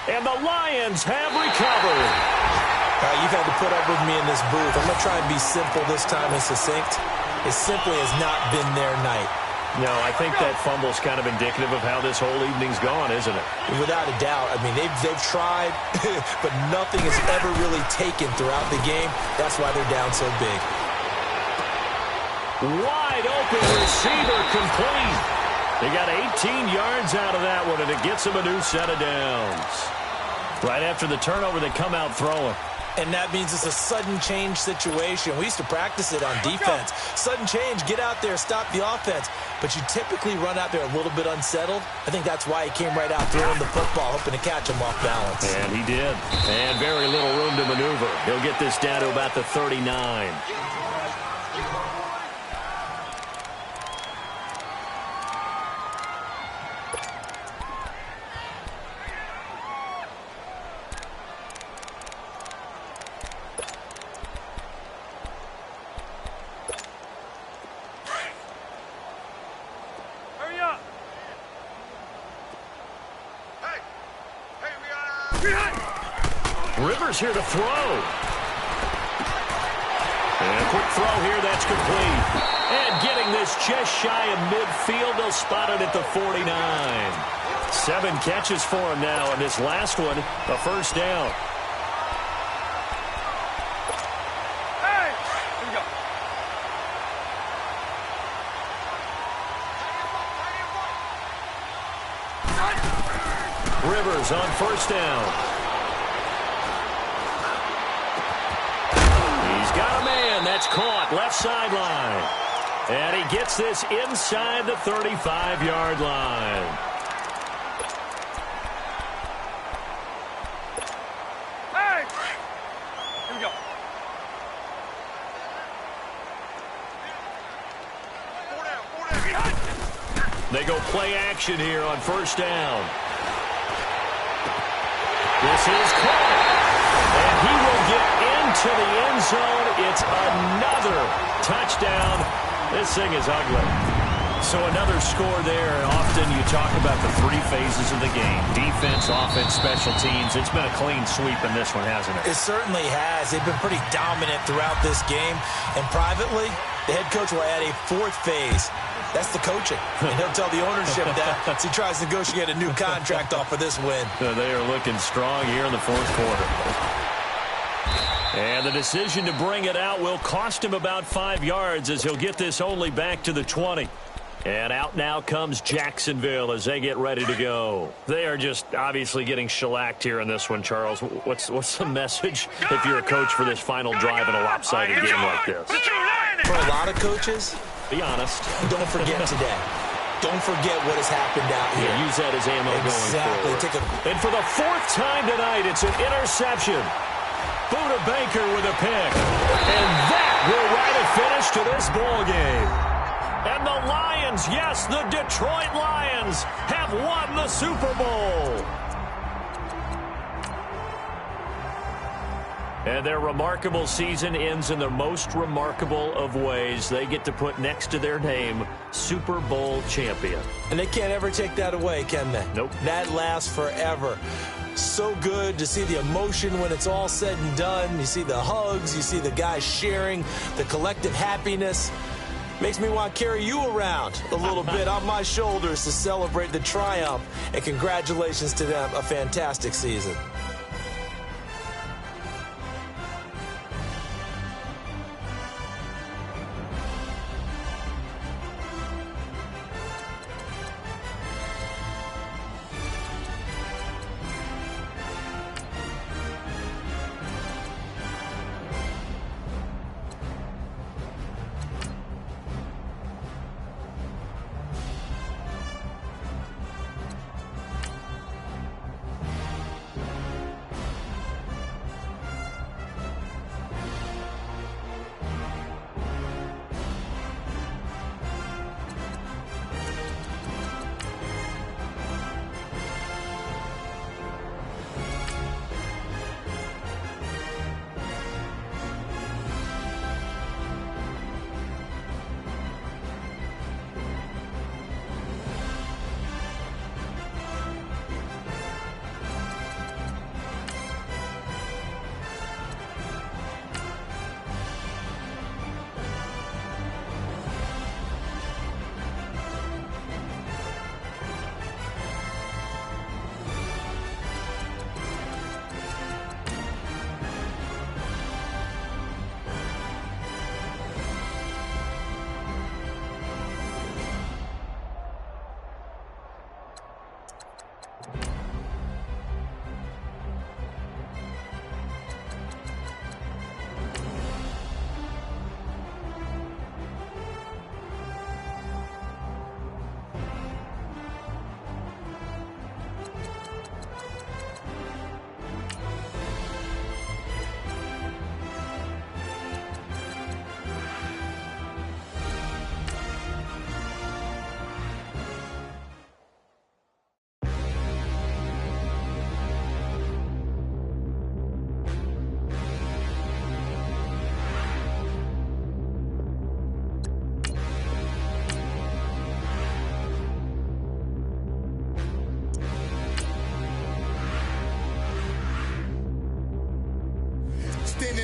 And the Lions have recovered. You've had to put up with me in this booth. I'm going to try and be simple this time and succinct. It simply has not been their night. No, I think that fumble's kind of indicative of how this whole evening's gone, isn't it? Without a doubt. I mean, they've tried, but nothing has ever really taken throughout the game. That's why they're down so big. Wide open receiver complete. They got 18 yards out of that one, and it gets them a new set of downs. Right after the turnover, they come out throwing. And that means it's a sudden change situation. We used to practice it on defense. Sudden change, get out there, stop the offense. But you typically run out there a little bit unsettled. I think that's why he came right out throwing the football, hoping to catch him off balance. And he did. And very little room to maneuver. He'll get this down to about the 39. Rivers here to throw. And a quick throw here, that's complete. And getting this just shy of midfield, they'll spot it at the 49. 7 catches for him now, and this last one, a first down. Hey, here we go. Rivers on first down. Got a man. That's caught. Left sideline. And he gets this inside the 35-yard line. Hey! Here we go. They go play action here on first down. This is caught. And he will get into the end zone. It's another touchdown. This thing is ugly. So another score there. And often you talk about the 3 phases of the game. Defense, offense, special teams. It's been a clean sweep in this one, hasn't it? It certainly has. They've been pretty dominant throughout this game. And privately, the head coach will add a 4th phase. That's the coaching. And he'll tell the ownership that as he tries to negotiate a new contract off of this win. They are looking strong here in the 4th quarter. And the decision to bring it out will cost him about 5 yards as he'll get this only back to the 20. And out now comes Jacksonville as they get ready to go. They are just obviously getting shellacked here in this one, Charles. What's the message if you're a coach for this final drive in a lopsided game like this? For a lot of coaches, be honest. Don't forget today. Don't forget what has happened out here. Yeah, use that as ammo going forward. And for the 4th time tonight, it's an interception. Buda Baker with a pick. And that will write a finish to this ball game. And the Lions, yes, the Detroit Lions have won the Super Bowl. And their remarkable season ends in the most remarkable of ways. They get to put next to their name, Super Bowl champion. And they can't ever take that away, can they? Nope. That lasts forever. So good to see the emotion when it's all said and done. You see the hugs. You see the guys sharing the collective happiness. Makes me want to carry you around a little bit on my shoulders to celebrate the triumph. And congratulations to them. A fantastic season.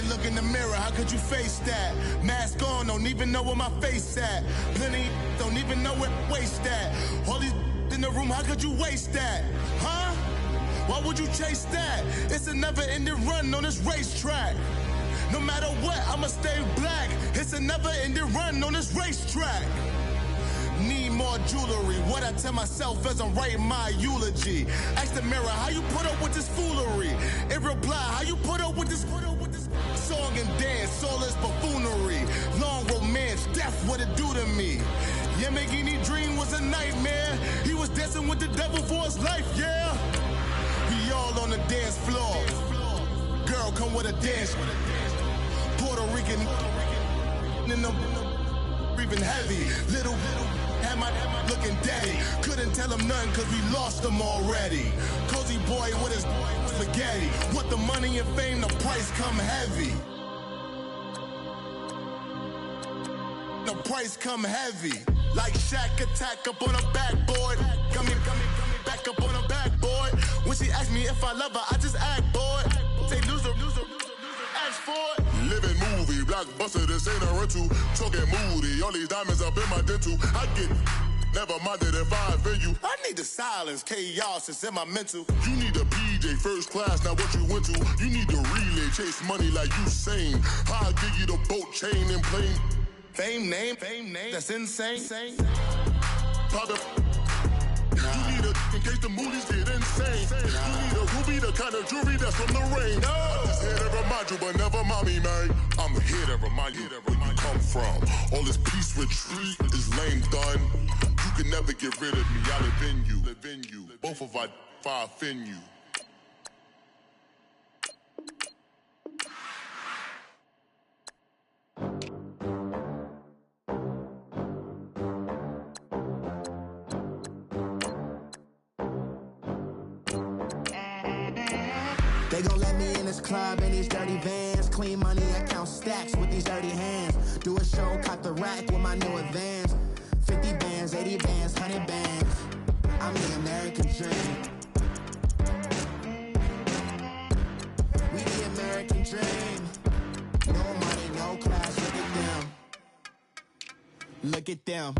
can't look in the mirror, how could you face that? Mask on, don't even know where my face at. Plenty don't even know where waste at. All these in the room, how could you waste that? Huh? Why would you chase that? It's a never-ending run on this racetrack. No matter what, I'ma stay black. It's a never-ending run on this racetrack. Need more jewelry. What I tell myself as I'm writing my eulogy. Ask the mirror, how you put up with this foolery? It reply, how you put up with this song and dance, all this buffoonery. Long romance, death, what it do to me? Yamagini dream was a nightmare. He was dancing with the devil for his life, yeah. We all on the dance floor. Girl, come with a dance. Puerto Rican in the breathing heavy. Little had my looking daddy. Couldn't tell him nothing cause we lost him already. Cozy boy with his spaghetti. With the money and fame, the price come heavy. The price come heavy. Like Shaq attack up on a backboard. Come back up on a backboard. When she asked me if I love her, I just act bored. Say loser, ask for it. Living movie, blockbuster, this ain't a rental. Talking moody, all these diamonds up in my dental. I get never minded if I offend you. I need the silence, chaos is in my mental. You need a PJ, first class, not what you went to. You need the relay, chase money like you sane. I'll give you the boat, chain, and plane. Fame name, that's insane. Papa, you need a in case the movies get insane. You need a ruby, the kind of jewelry that's from the rain. No. I'm just here to remind you, but never mommy, man. I'm here to remind you where you come from. All this peace retreat is lame done. You can never get rid of me. I live in you. Both of our fire offend you. They gon' let me in this club in these dirty vans. Clean money, I count stacks with these dirty hands. Do a show, cut the rack with my new advance. 50 bands, 80 bands, 100 bands. I'm the American dream. We the American dream. No money, no class, look at them. Look at them,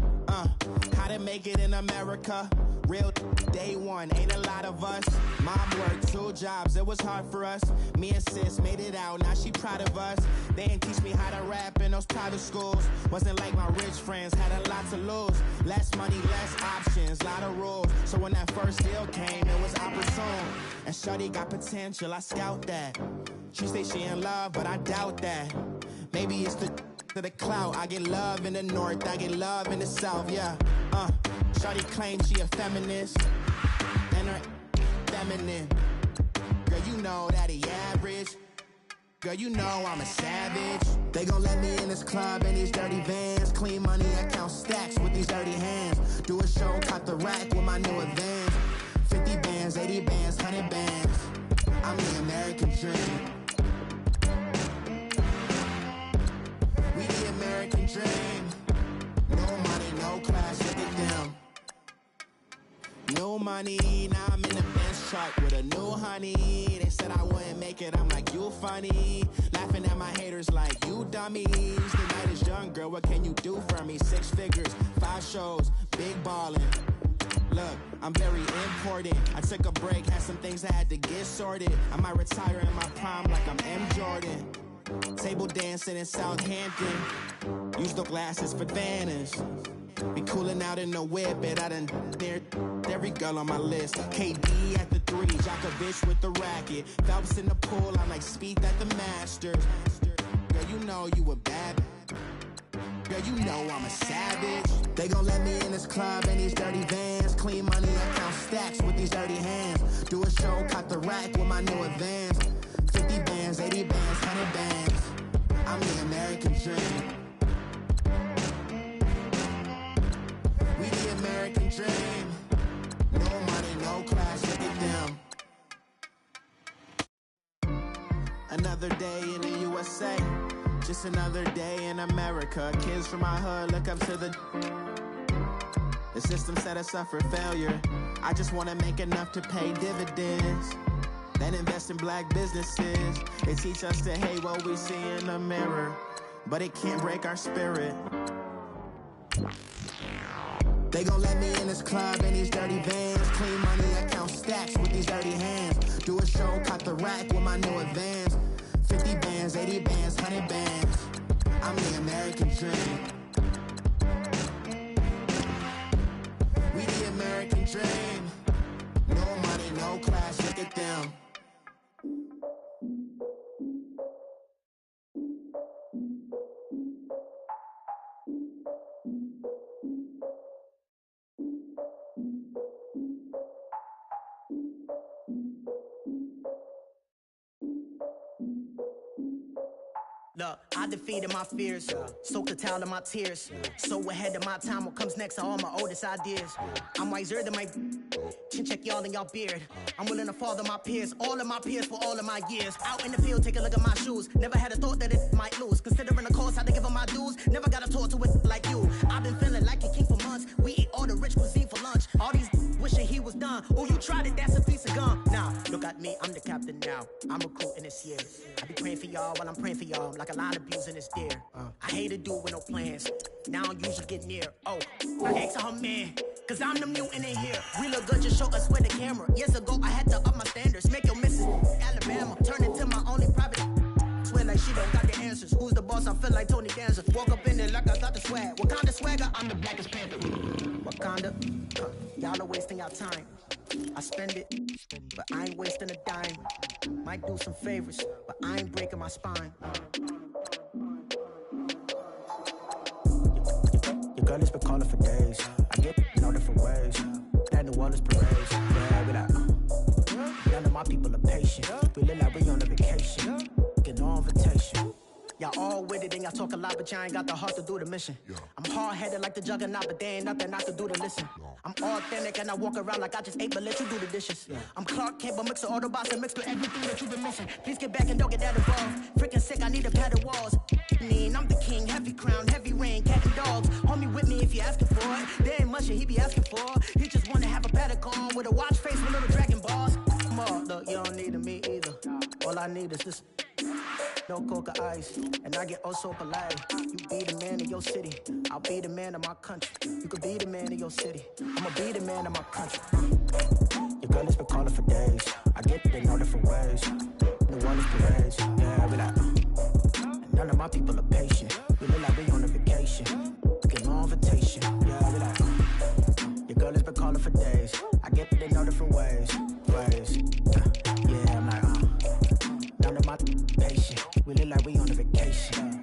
how to make it in America. Real day one, ain't a lot of us. Mom worked 2 jobs, it was hard for us. Me and sis made it out, now she proud of us. They didn't teach me how to rap in those private schools. Wasn't like my rich friends, had a lot to lose. Less money, less options, lot of rules. So when that first deal came, it was opportune. And shawty got potential, I scout that. She say she in love, but I doubt that. Maybe it's to the clout. I get love in the north, I get love in the south, yeah. Shawty claims she a feminist, and her feminine. Girl, you know that he average. Girl, you know I'm a savage. They gon' let me in this club in these dirty vans. Clean money, I count stacks with these dirty hands. Do a show, cut the rack with my new advance. 50 bands, 80 bands, 100 bands. I'm the American dream. We the American dream. No money, no class, look at them. No money, now I'm in the Benz truck with a new honey. They said I wouldn't make it, I'm like, you funny. Laughing at my haters like, you dummies. The night is young, girl, what can you do for me? 6 figures, 5 shows, big ballin'. Look, I'm very important. I took a break, had some things I had to get sorted. I might retire in my prime like I'm M. Jordan. Table dancing in Southampton. Use the glasses for banners. Be cooling out in the whip, but I done dared every girl on my list. KD at the 3, Djokovic with the racket. Phelps in the pool, I'm like Speed at the Masters. Girl, you know you a bad. Girl, you know I'm a savage. They gon' let me in this club in these dirty vans. Clean money, I count stacks with these dirty hands. Do a show, cut the rack with my new advance. 50 bands, 80 bands, 100 bands. I'm the American dream. We the American dream. No money, no class, look at them. Another day in the USA. Just another day in America. Kids from my hood look up to the system set us up for failure. I just wanna make enough to pay dividends. that invest in black businesses. They teach us to hate what we see in the mirror, but it can't break our spirit. They gon' let me in this club in these dirty vans. Clean money, I count stacks with these dirty hands. Do a show, cut the rack with my new advance. 50 bands, 80 bands, 100 bands. I'm the American dream. We the American dream. No money, no class, look at them. Look, I defeated my fears, soaked the towel of my tears. So ahead of my time, what comes next are all my oldest ideas. I'm wiser than my chin check y'all in y'all beard. I'm willing to father my peers, all of my peers for all of my years. Out in the field, take a look at my shoes. Never had a thought that it might lose. Considering the cost, I had to give them my dues. Never got a talk to it like you. I've been feeling like a king for months. We eat all the rich cuisine for lunch. All these wishing he was done. Oh, you tried it, that's a piece of gum. Now, look at me, I'm the captain now. I'm recruiting this year. I be praying for y'all while I'm praying for y'all. Like a line of abusing this deer. I hate to do it with no plans. Now I usually get near. Oh, ex her man. Cause I'm the mutant in here. We look good, just show us where the camera. Years ago, I had to up my standards. Make your missus Alabama. Turn it to my only private. Swear like she don't got the answers. Who's the boss? I feel like Tony Danza. Walk up in there like I got the swag. What kind of swagger? I'm the blackest panther. Wakanda. Y'all are wasting our time. I spend it, but I ain't wasting a dime. Might do some favors, but I ain't breaking my spine. Your girl has been calling for days. I get in all different ways. That New Orleans parades. Yeah, we like, none of my people are patient. We look like we on a vacation. Get no invitation. Y'all all with it and y'all talk a lot, but y'all ain't got the heart to do the mission. I'm hard-headed like the juggernaut, but there ain't nothing I can do to listen. I'm authentic and I walk around like I just ate, but let you do the dishes. I'm Clark Kent, but mix the Autobots and mix with everything that you've been missing. Please get back and don't get that involved. Freaking sick, I need a pad of walls. I'm the king, heavy crown, heavy rain, cat and dogs. Homie with me if you asking for it. There ain't much that he be asking for. He just wanna have a paddock on with a watch face with little dragon balls. Come on, look, you don't need me either. All I need is this. No coca ice, and I get oh so polite. You be the man of your city, I'll be the man of my country. You could be the man of your city, I'ma be the man of my country. Your girl has been calling for days. I get it in all different ways. New Orleans parades, yeah, we like. And none of my people are patient. We look like we on a vacation. Get no invitation, yeah, we like. Your girl has been calling for days. I get it in all different ways. Yeah, I'm like, none of my patient. We look like we on a vacation.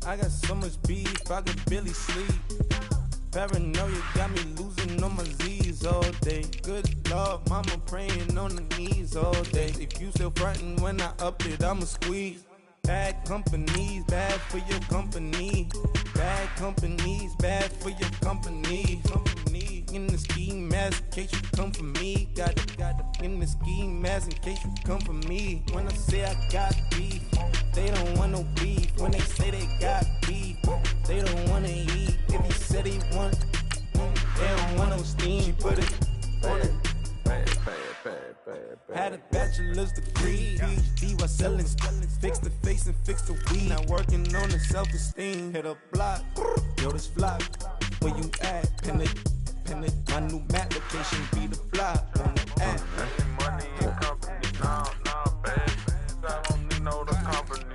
I got so much beef, I could barely sleep. Paranoia got me losing on my Z's all day. Good Lord, mama praying on the knees all day. If you still frontin' when I up it, I'ma squeeze. Bad companies, bad for your company. Bad companies, bad for your company. In the ski mask in case you come for me. Got it in the ski mask in case you come for me. When I say I got beef, they don't want no beef. When they say they got beef, they don't wanna eat. If he said he want, they don't want no steam. She put it on it. Had a bachelor's degree, PhD while selling. Fix the face and fix the weed. Now working on the self-esteem. Hit a block, yo this flock. Where you at? Pin it. My new map location be the fly on the app. Money and company, no, baby. I don't need no company.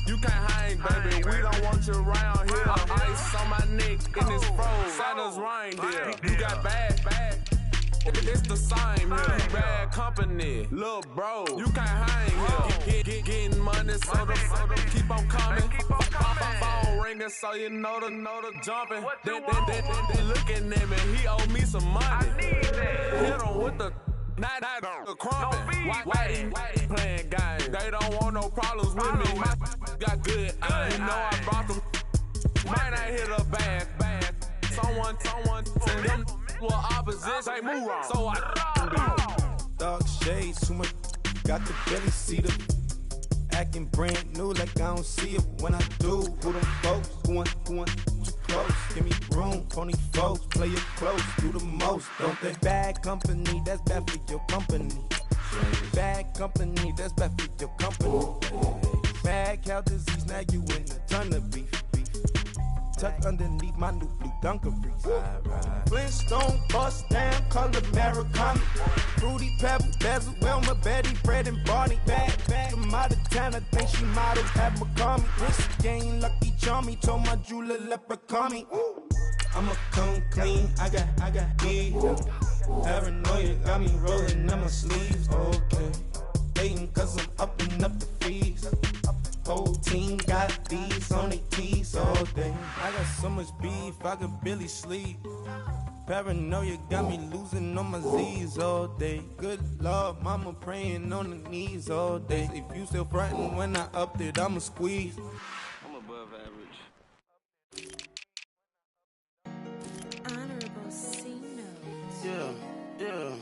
You can't hang, baby. We don't want you around here. Ice on my neck in this froze. Santa's reindeer. You got bad. It's the same here. Bad company, little bro. You can't hang here. Getting money, so the keep on coming. Phone ringing, so you know the jumping. They looking at me. He owe me some money. I need that. Hit him with the problems with me. My got good. You know I brought them. Might not hit a bad. Someone, and them were opposites. Say move wrong. So I dark shades, too much. Got the belly seat up. Acting brand new like I don't see it when I do. Who them folks? Going too close. Give me room, phony folks. Play it close, do the most. Don't think bad company, that's bad for your company. Bad company, that's bad for your company. Bad cow disease, now you in a ton of beef. Tucked underneath my new blue dungarees. Flintstone bust down, color Americana. Fruity Pebble, Bezel, Wilma, Betty, Fred, and Barney. Bad from out of town, I think she modeled at McCarmy. Wrist game, lucky charmy, told my jeweler leprechaun me. I'ma come clean, I got heat. Paranoia got me rolling on my sleeves, okay. Hating cause I'm upping up the fees. Whole team got these on their tees all day. I got so much beef, I could barely sleep. Paranoia got me losing on my Z's all day. Good Lord, mama praying on the knees all day. If you still frontin' when I upped it, I'ma squeeze. I'm above average. Honorable C notes. Yeah.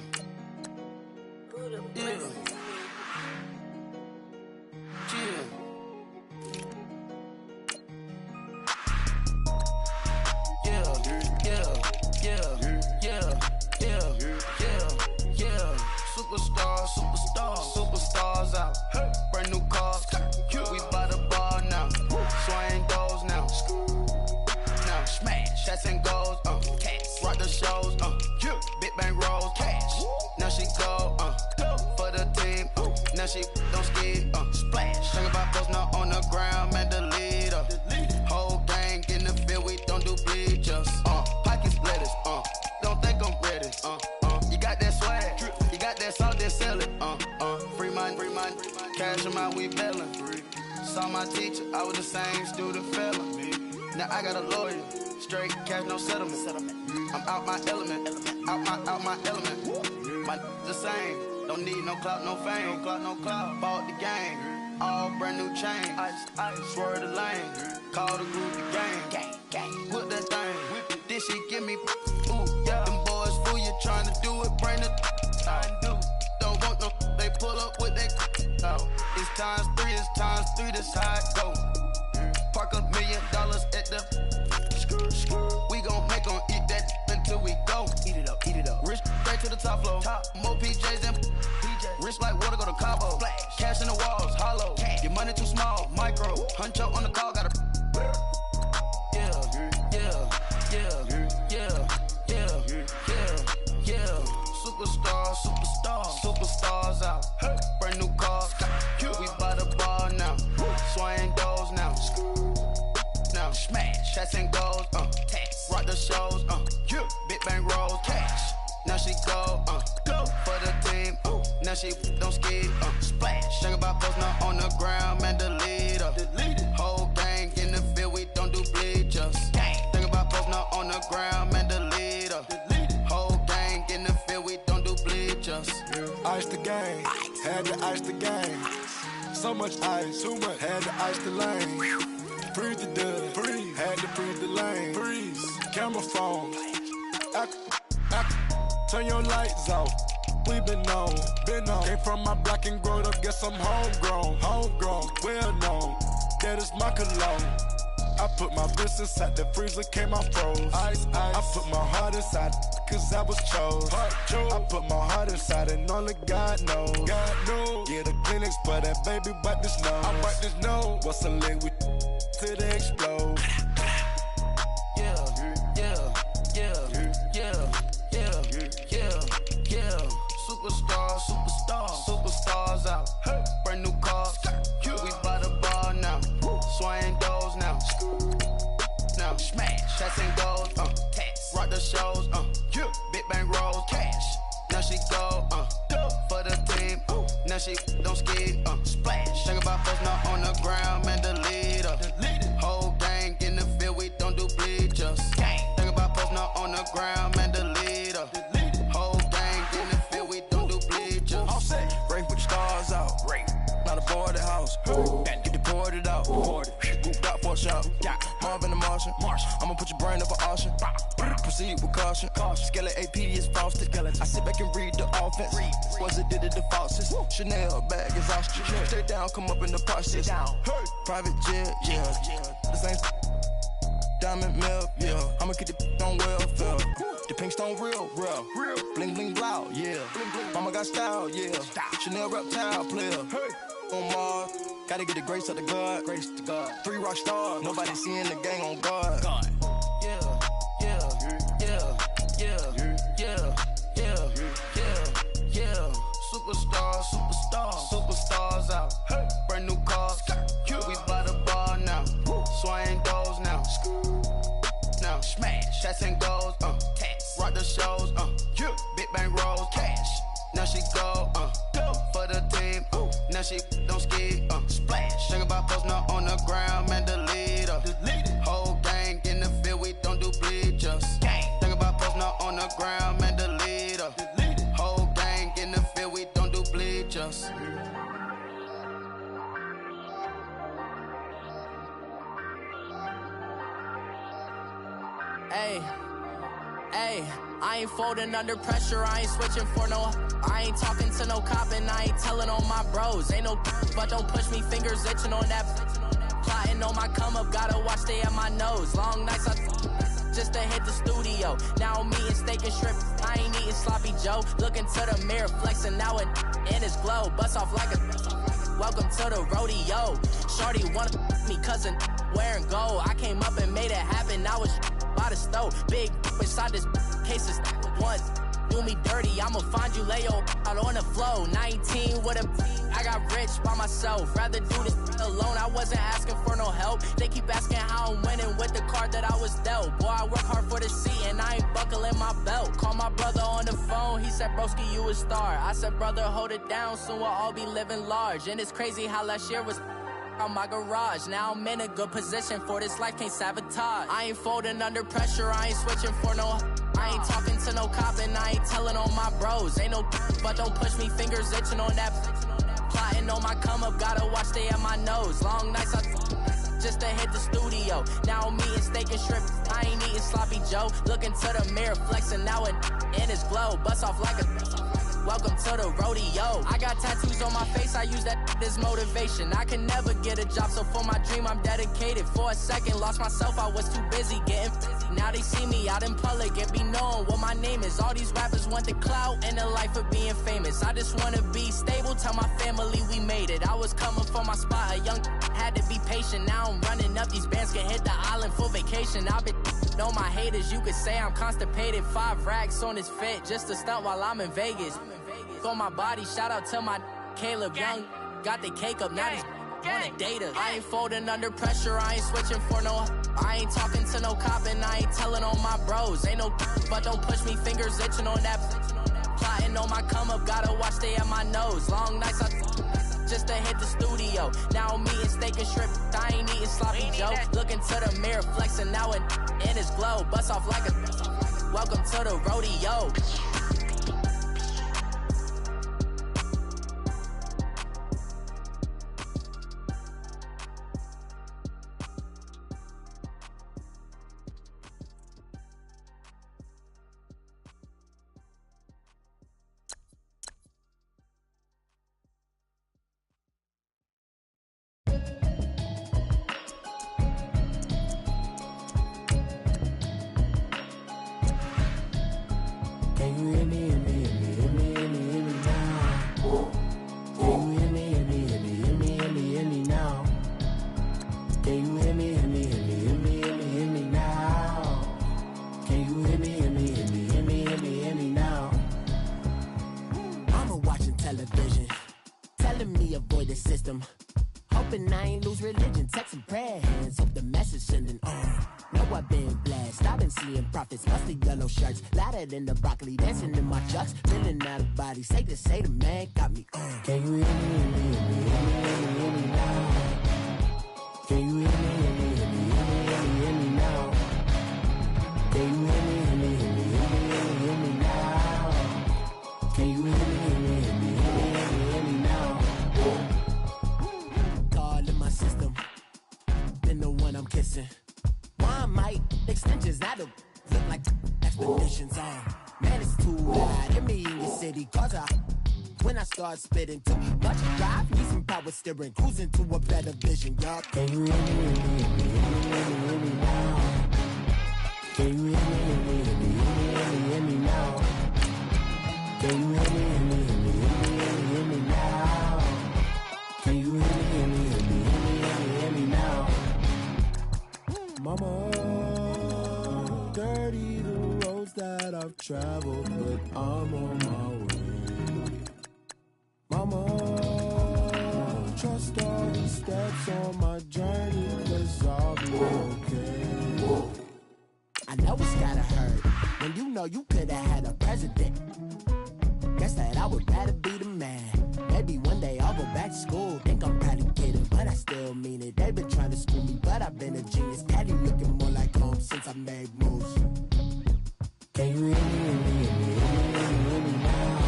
Superstars out. Brand new cars. We by the bar now. Swing doors now. Now smash. Shots and goals. Cash. Rock the shows. Big bang rolls. Cash. Now she go. For the team. Now she don't skid. Splash. Think about post now on the ground. Man, the leader. Whole gang in the field. We don't do bleachers. Pockets lettuce. Don't think I'm ready. You got that swag. You got that salt, then sell it. Free mind. Cash amount, we bailin'. Saw my teacher, I was the same student fella. Now I got a lawyer. Straight cash, no settlement. I'm out my element. Out my element. My the same. Don't need no clout, no fame. No clout. Bought the game. All brand new chain. I swerve the lane. Call the group the game. Whip that thing. This shit give me. Ooh, yeah. Them boys fool you trying to do it. Bring it. Don't want no. They pull up with that. It's times three. This how it go. Park $1 million at the. We gon' make 'em eat that until we go. Eat it up. Rich straight to the top floor. More PJs than PJs. Rich like water, go to Cabo. Cash in the walls, hollow. Your money too small, micro. Huncho on the call, got a. Superstars out. Brand new cars. We by the bar now. Swing doors now. Now smash. Shots and goals. Rock the shows. Big bang rolls. Cash. Now she go. For the team. Now she don't skid. Splash. Think about post now on the ground. Man, the leader. Whole gang in the field. We don't do bleachers. Think about post now on the ground. Man, the leader. Whole gang in the field. We don't do bleachers. Ice the game, had to ice the game. So much ice, too much, had to ice the lane. Freeze the dud, had to freeze the lane. Freeze, camera phone. Turn your lights off. We been on. Came from my block and growed up, guess I'm homegrown, well known. That is my cologne. I put my wrist inside the freezer, came out froze. Ice. I put my heart inside, cause I was chose. I put my heart inside and only God knows. Yeah, the clinics, but that baby wipe this nose. I wipe this nose. What's a leg with till they explode? Superstars out. Brand new cars. We by the bar now. Swing doors now. Now smash. Shots and goals. Rock the shows. Big bang rolls. Cash. Now she go. For the team. Now she don't skid. Splash. Think about folks now on the ground. Man, the leader. Whole gang in the field. We don't do bleachers. Think about folks now on the ground. Man, the leader. Whole gang in the field. We don't do bleachers. All set. Break with the stars out. Not a boy at the house. shop. Marvin the Martian. I'ma put your brain up for auction. Proceed with caution. Skeleton AP is frosted. I sit back and read the offense. Was it did it the faucets? Chanel bag is ostrich. Stay down, come up in the process. Hey. Private jet, yeah. The same diamond milk, yeah. I'ma keep the on welfare. The pink stone real. Bling bling blow, yeah. Mama got style, yeah. Chanel reptile player. Hey. On Mars, gotta get the grace of the God. 3 rock stars, nobody seeing the gang on guard. Yeah. Superstars out. Hey. Brand new cars. We by the bar now. Swing doors now. Now smash. Shots and goals. Rock the shows. Big bang rolls. Cash. Now she go. For the team. Now she don't ski. Splash. Think about posting up on the ground. Man, the leader. Whole gang in the field. We don't do bleachers. Think about posting up on the ground. Man, the leader. Whole gang in the field. We don't do bleachers. Hey, I ain't folding under pressure, I ain't switching for no. I ain't talking to no cop and I ain't telling on my bros. Ain't no but don't push me, fingers itching on that. Plotting on my come up, gotta watch stay at my nose. Long nights just to hit the studio. Now I'm eating steak and shrimp, I ain't eating sloppy Joe. Looking to the mirror, flexing now it in his glow. Bust off like a welcome to the rodeo. Shorty wanna me cousin wearing gold. I came up and made it happen, I was by the stove. Big inside this cases once do me dirty, I'ma find you lay your out on the floor. 19 with a I got rich by myself. Rather do this alone, I wasn't asking for no help. They keep asking how I'm winning with the card that I was dealt. Boy, I work hard for the seat and I ain't buckling my belt. Call my brother on the phone, he said, broski, you a star. I said, brother, hold it down, soon we'll all be living large. And it's crazy how last year was on my garage. Now I'm in a good position for this life, can't sabotage. I ain't folding under pressure, I ain't switching for no. I ain't talking to no cop and I ain't telling on my bros. Ain't no but don't push me, fingers itching on that. Plotting on my come up, gotta watch stay at my nose. Long nights just to hit the studio. Now I'm eating steak and shrimp, I ain't eating sloppy Joe. Looking to the mirror, flexing now it in his glow. Bust off like a welcome to the rodeo. I got tattoos on my face, I use that as motivation. I can never get a job, so for my dream I'm dedicated. For a second, lost myself, I was too busy getting busy. Now they see me out in public and be known what my name is. All these rappers want the clout and the life of being famous. I just wanna be stable, tell my family we made it. I was coming for my spot, a young had to be patient. Now I'm running up, these bands can hit the island for vacation. I've been on my haters, you could say I'm constipated. 5 racks on his fit, just to stunt while I'm in Vegas. On my body, shout out to my Caleb Young. Got the cake up, now he's wanna date us. I ain't folding under pressure, I ain't switching for no. I ain't talking to no cop and I ain't telling on my bros. Ain't no but don't push me, fingers itching on that. Plotting on my come up, gotta watch stay at my nose. Long nights just to hit the studio. Now I'm eating steak and shrimp, I ain't eating sloppy Joe. Looking to the mirror, flexing now it in his glow. Bust off like a welcome to the rodeo. In the broccoli, dancing in my chucks, feeling out of body. Say the man got me. Can you hear me, hear me now? Can you hear me now? Can you hear me now? Can you hear me now? God in my system, been the one I'm kissing. listen. One might extensions that'll look like expeditions on. Man, it's too loud in me in your city, cause when I start spitting too much drive, need some power steering, cruising to a better vision, y'all. Can you hear me, hear me now? Can you hear me now? Can you hear me now? Can you hear me now? Mama, dirty the roads that I've traveled, but I'm on my way. Mama, trust all the steps on my journey, 'cause I'll be okay. I know it's gotta hurt when you know you could've had a president. Guess that I would rather be the man. Maybe one day I'll go back to school. Think I'm probably kidding, but I still mean it. They've been trying to school me, but I've been a genius. Daddy looking more like home since I made moves. Can you hear me now?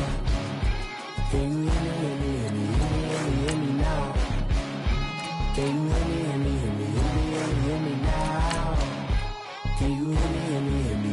Can you hear me now? Can you hear me now? Can you hear me now?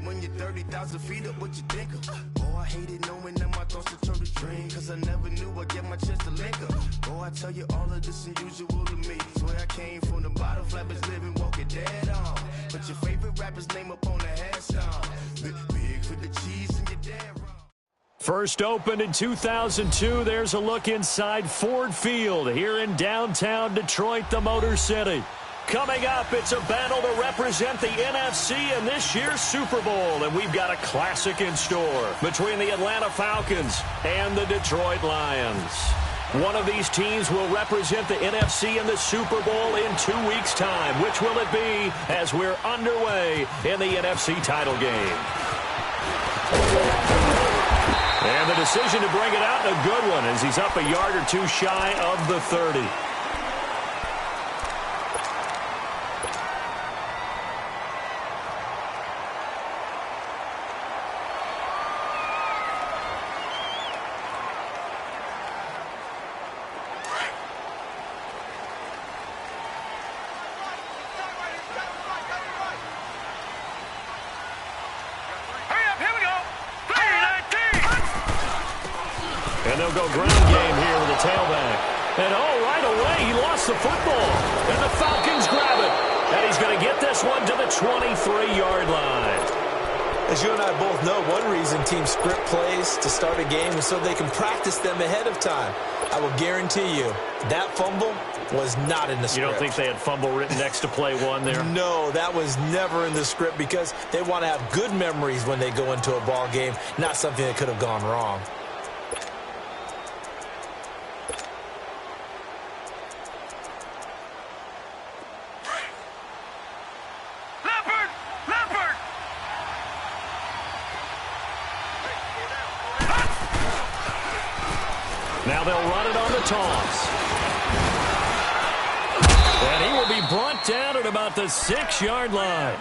When you're 30,000 feet up, what you think of? Oh, I hated knowing that my thoughts would turn to dream, 'cause I never knew I'd get my chance to link up. Oh, I tell you all of this unusual to me. Swear I came from the bottom, flappers living, walking dead on. But your favorite rapper's name up on the headstone. Big for the cheese and you're dead wrong. First opened in 2002, there's a look inside Ford Field here in downtown Detroit, the Motor City. Coming up, it's a battle to represent the NFC in this year's Super Bowl, and we've got a classic in store between the Atlanta Falcons and the Detroit Lions. One of these teams will represent the NFC in the Super Bowl in 2 weeks' time. Which will it be as we're underway in the NFC title game? And the decision to bring it out, a good one, as he's up a yard or two shy of the 30. And they'll go ground game here with the tailback. And right away, he lost the football. And the Falcons grab it. And he's going to get this one to the 23-yard line. As you and I both know, one reason teams script plays to start a game is so they can practice them ahead of time. I will guarantee you that fumble was not in the script. You don't think they had fumble written next to play one there? No, that was never in the script because they want to have good memories when they go into a ball game, not something that could have gone wrong. Now they'll run it on the toss. And he will be brought down at about the 6-yard line.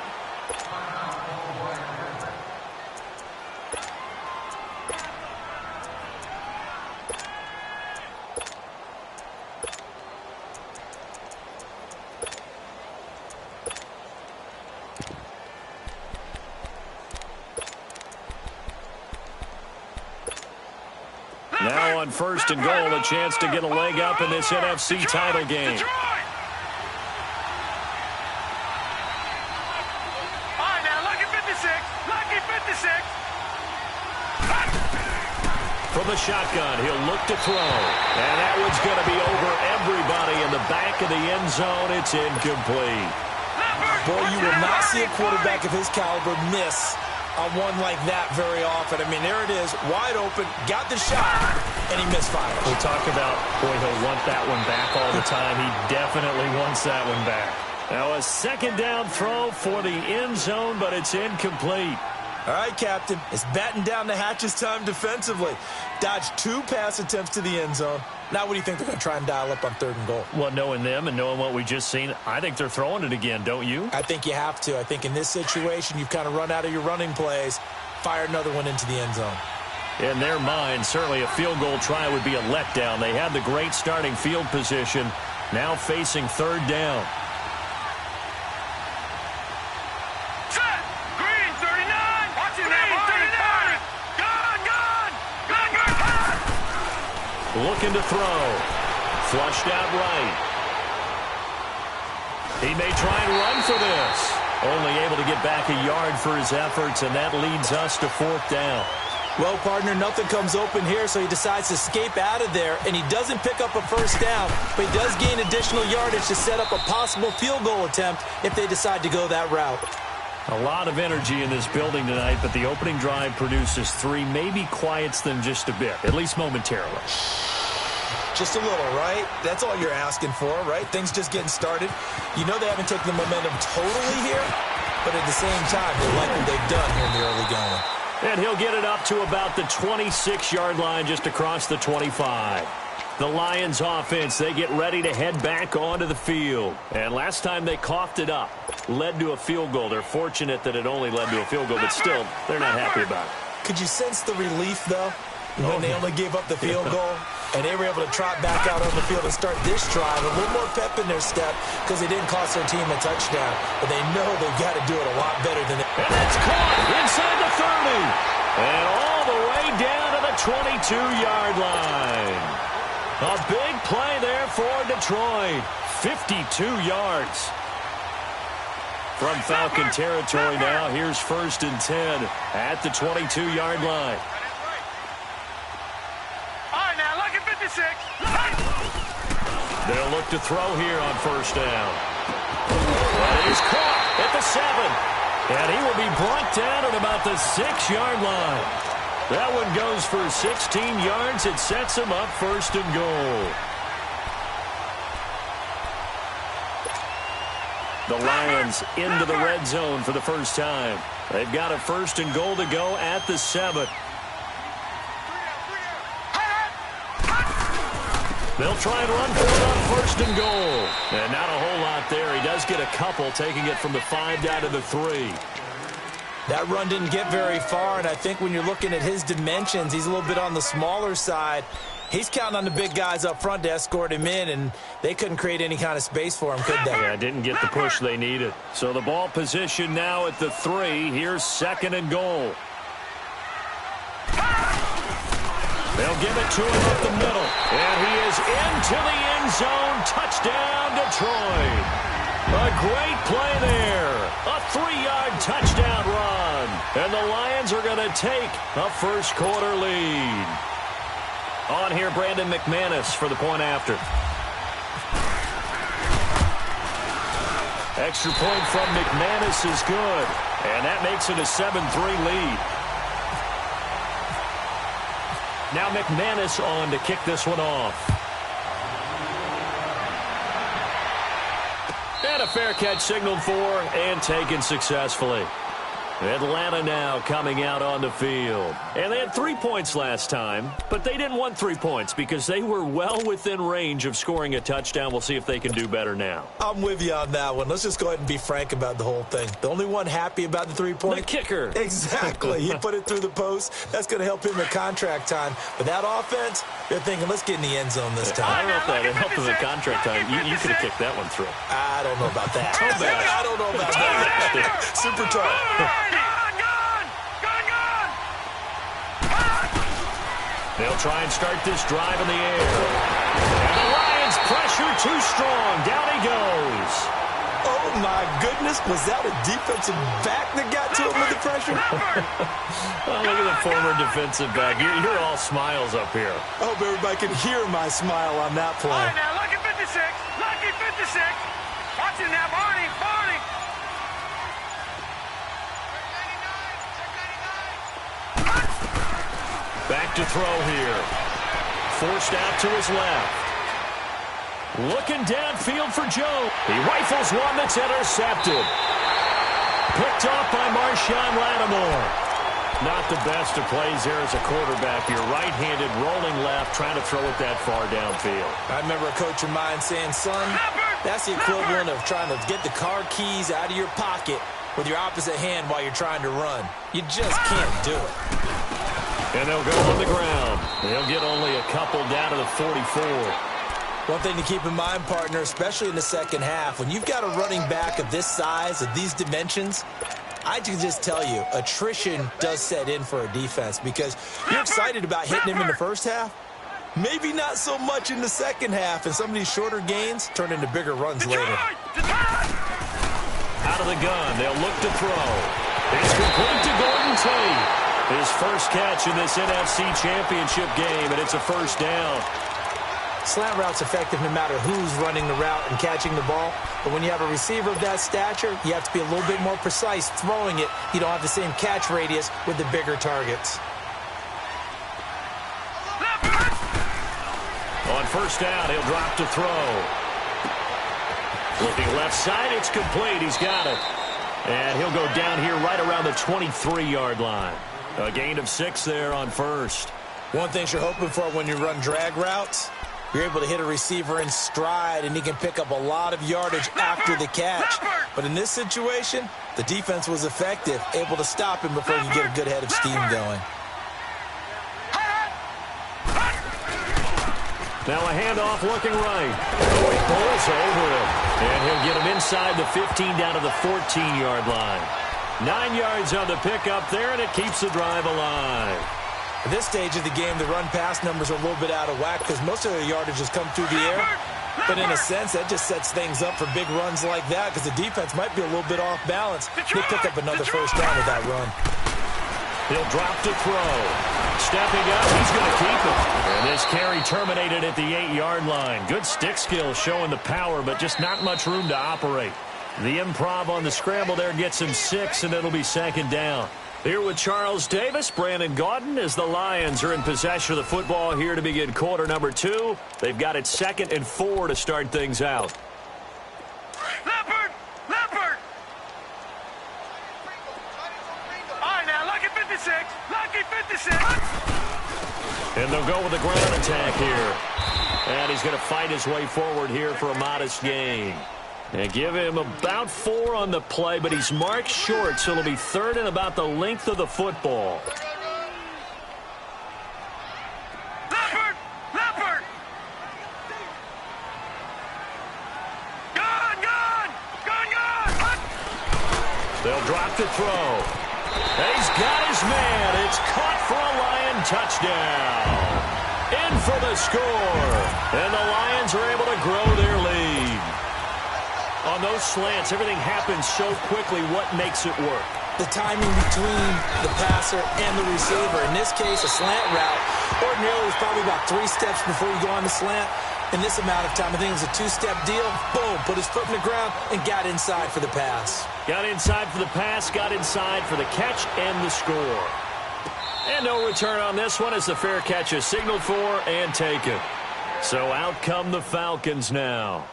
first and goal, a chance to get a leg up in this NFC title game. Detroit! All right, now, lucky 56. Lucky 56. From the shotgun, he'll look to throw. And that one's going to be over everybody in the back of the end zone. It's incomplete. Boy, you will not see a quarterback of his caliber miss on one like that very often. I mean, there it is, wide open, got the shot, and he misfires. We'll talk about, boy, he'll want that one back all the time. He definitely wants that one back. Now a second down throw for the end zone, but it's incomplete. All right, Captain, it's batten down the hatches time defensively. Dodged 2 pass attempts to the end zone. Now what do you think they're going to try and dial up on 3rd and goal? Well, knowing them and knowing what we just seen, I think they're throwing it again, don't you? I think you have to. I think in this situation, you've kind of run out of your running plays. Fire another one into the end zone. In their mind, certainly a field goal try would be a letdown. They had the great starting field position, now facing 3rd down. Looking to throw. Flushed out right. He may try and run for this. Only able to get back a yard for his efforts, and that leads us to 4th down. Well, partner, nothing comes open here, so he decides to escape out of there, and he doesn't pick up a first down, but he does gain additional yardage to set up a possible field goal attempt if they decide to go that route. A lot of energy in this building tonight, but the opening drive produces 3, maybe quiets them just a bit, at least momentarily. Just a little, right? That's all you're asking for, right? Things just getting started. You know they haven't taken the momentum totally here, but at the same time, they like what they've done here in the early going. And he'll get it up to about the 26-yard line, just across the 25. The Lions offense, they get ready to head back onto the field. And last time they coughed it up, led to a field goal. They're fortunate that it only led to a field goal, but still, they're not happy about it. Could you sense the relief, though, when they only gave up the field goal? And they were able to trot back out on the field and start this drive. A little more pep in their step because they didn't cost their team a touchdown. But they know they've got to do it a lot better than that. And that's caught inside the 30. And all the way down to the 22-yard line. A big play there for Detroit. 52 yards. From Falcon territory now, here's 1st and 10 at the 22-yard line. They'll look to throw here on 1st down. And he's caught at the 7. And he will be brought down at about the 6-yard line. That one goes for 16 yards. It sets him up 1st and goal. The Lions into the red zone for the first time. They've got a 1st and goal to go at the 7. They'll try and run for it on 1st and goal. And not a whole lot there. He does get a couple, taking it from the 5 down to the 3. That run didn't get very far, and I think when you're looking at his dimensions, he's a little bit on the smaller side. He's counting on the big guys up front to escort him in, and they couldn't create any kind of space for him, could they? Yeah, didn't get the push they needed. So the ball position now at the 3. Here's 2nd and goal. They'll give it to him up the middle. And he is into the end zone. Touchdown, Detroit. A great play there. A 3-yard touchdown run. And the Lions are going to take a first-quarter lead. On here, Brandon McManus for the point after. Extra point from McManus is good. And that makes it a 7-3 lead. Now McManus on to kick this one off. And a fair catch signaled for and taken successfully. Atlanta now coming out on the field. And they had 3 points last time, but they didn't want 3 points because they were well within range of scoring a touchdown. We'll see if they can do better now. I'm with you on that one. Let's just go ahead and be frank about the whole thing. The only one happy about the 3-point? The kicker. Exactly. He put it through the post. That's going to help him at contract time. But that offense, they're thinking, let's get in the end zone this time. I don't know if that helped him at contract time. You could have kicked that one through. I don't know about that. I don't know about that. Super tough. They'll try and start this drive in the air. And the Lions pressure too strong. Down he goes. Oh, my goodness. Was that a defensive back that got to him with the pressure? Oh, look at the former defensive back. You're all smiles up here. I hope everybody can hear my smile on that play. All right, now, lucky 56. Lucky 56. Watch it now, Barney. Barney. Back to throw here. Forced out to his left. Looking downfield for Joe. He rifles one that's intercepted. Picked off by Marshawn Lattimore. Not the best of plays there as a quarterback. You're right-handed, rolling left, trying to throw it that far downfield. I remember a coach of mine saying, son, that's the equivalent of trying to get the car keys out of your pocket with your opposite hand while you're trying to run. You just can't do it. And they'll go on the ground. They'll get only a couple down to the 44. One thing to keep in mind, partner, especially in the second half, when you've got a running back of this size, of these dimensions, I can just tell you, attrition does set in for a defense because you're excited about hitting him in the first half. Maybe not so much in the second half, and some of these shorter gains turn into bigger runs later. Out of the gun, they'll look to throw. It's complete to Gordon Tate. His first catch in this NFC Championship game, and it's a first down. Slant route's effective no matter who's running the route and catching the ball. But when you have a receiver of that stature, you have to be a little bit more precise throwing it. You don't have the same catch radius with the bigger targets. On first down, he'll drop to throw. Looking left side, it's complete. He's got it. And he'll go down here right around the 23-yard line. A gain of 6 there on first. One thing you're hoping for when you run drag routes, you're able to hit a receiver in stride, and he can pick up a lot of yardage after the catch. But in this situation, the defense was effective, able to stop him before he could get a good head of steam going. Now a handoff looking right. Oh, he pulls over him. And he'll get him inside the 15 down to the 14-yard line. 9 yards on the pickup there, and it keeps the drive alive. At this stage of the game, the run-pass numbers are a little bit out of whack because most of their yardage has come through the air. But in a sense, that just sets things up for big runs like that because the defense might be a little bit off balance. They pick up another first down with that run. He'll drop to throw. Stepping up, he's going to keep it. And this carry terminated at the 8-yard line. Good stick skill showing the power, but just not much room to operate. The improv on the scramble there gets him 6, and it'll be second down. Here with Charles Davis, Brandon Gaudin, as the Lions are in possession of the football here to begin quarter number 2. They've got it 2nd and 4 to start things out. Leopard! Leopard! All right, now, lucky 56. Lucky 56. And they'll go with the ground attack here. And he's going to fight his way forward here for a modest gain. And give him about 4 on the play, but he's marked short, so it'll be 3rd and about the length of the football. Leopard! Leopard! Gun! Gun! Gun! Gun! They'll drop to throw. He's got his man. It's caught for a Lion touchdown. In for the score. And the Lions are able to grow their lead. On those slants, everything happens so quickly. What makes it work? The timing between the passer and the receiver. In this case, a slant route. Ordinarily, it's probably about 3 steps before you go on the slant. In this amount of time, I think it was a 2-step deal. Boom, put his foot in the ground and got inside for the pass. Got inside for the pass, got inside for the catch and the score. And no return on this one as the fair catch is signaled for and taken. So out come the Falcons now.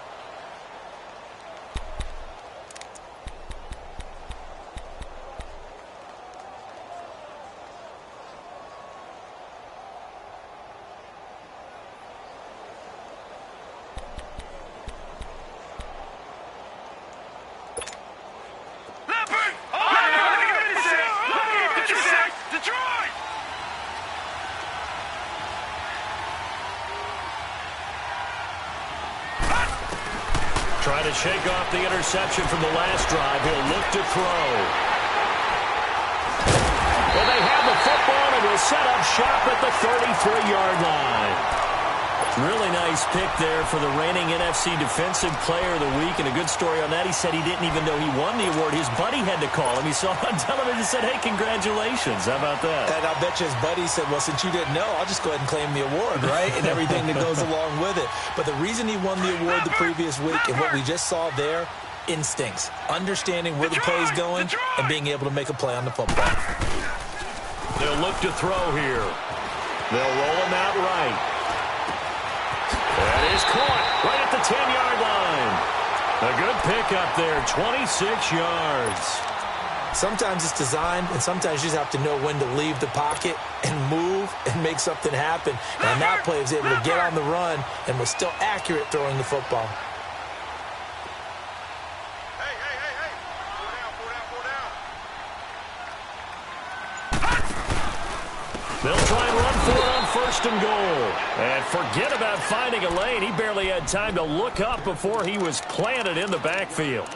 Trying to shake off the interception from the last drive. He'll look to throw. Well, they have the football, and it will will set up shop at the 33-yard line. Really nice pick there for the reigning NFC Defensive Player of the Week. And a good story on that, he said he didn't even know he won the award. His buddy had to call him. He saw him on television and said, hey, congratulations. How about that? And I bet you his buddy said, well, since you didn't know, I'll just go ahead and claim the award, right? And everything that goes along with it. But the reason he won the award the previous week and what we just saw there, instincts, understanding where the play is going and being able to make a play on the football. They'll look to throw here. They'll roll him out right. That is caught right at the 10-yard line. A good pickup there, 26 yards. Sometimes it's designed, and sometimes you just have to know when to leave the pocket and move and make something happen. And that play was able to get on the run and was still accurate throwing the football. They'll try and run for it on first and goal. And forget about finding a lane. He barely had time to look up before he was planted in the backfield.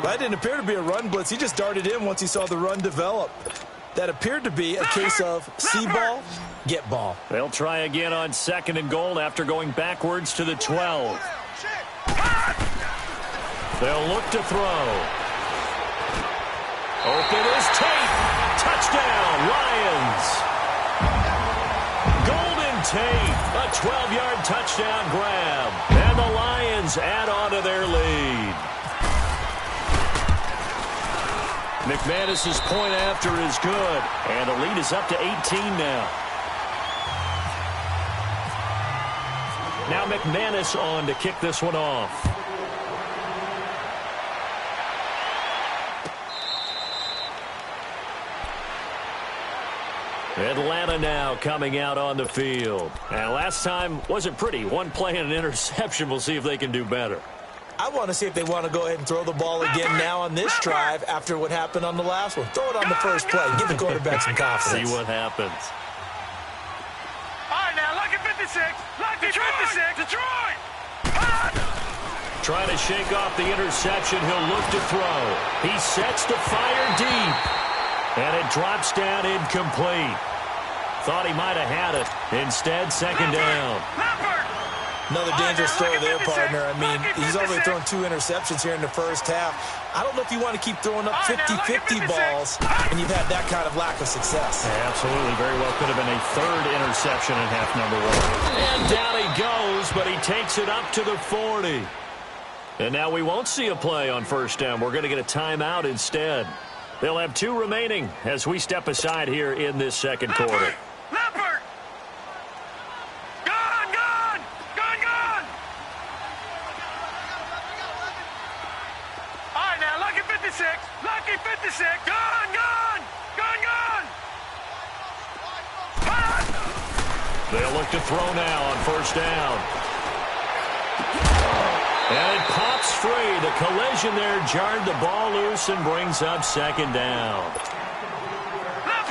That didn't appear to be a run blitz. He just darted in once he saw the run develop. That appeared to be a case of see ball, get ball. They'll try again on second and goal after going backwards to the 12. They'll look to throw. Open is Tate. Touchdown, Lions. Tate, a 12-yard touchdown grab. And the Lions add on to their lead. McManus's point after is good. And the lead is up to 18 now. Now McManus on to kick this one off. Atlanta now coming out on the field. And last time wasn't pretty. One play and an interception. We'll see if they can do better. I want to see if they want to go ahead and throw the ball again now on this drive after what happened on the last one. Throw it on the first play. Give the quarterback some confidence. See what happens. All right, now, lucky 56. Lucky 56. Detroit. Trying to shake off the interception. He'll look to throw. He sets to fire deep. And it drops down incomplete. Thought he might have had it. Instead, second down. Another dangerous throw there, partner. I mean, he's already thrown 2 interceptions here in the first half. I don't know if you want to keep throwing up 50-50 balls and you've had that kind of lack of success. Absolutely. Very well could have been a 3rd interception in half number 1. And down he goes, but he takes it up to the 40. And now we won't see a play on first down. We're going to get a timeout instead. They'll have 2 remaining as we step aside here in this second quarter. Leopard! Gone! Gone! Gone! Gone! All right, now, lucky 56. Lucky 56. Gone! Gone! Gone! Gone! They'll look to throw now on first down. And it pops free. The collision there jarred the ball loose and brings up second down.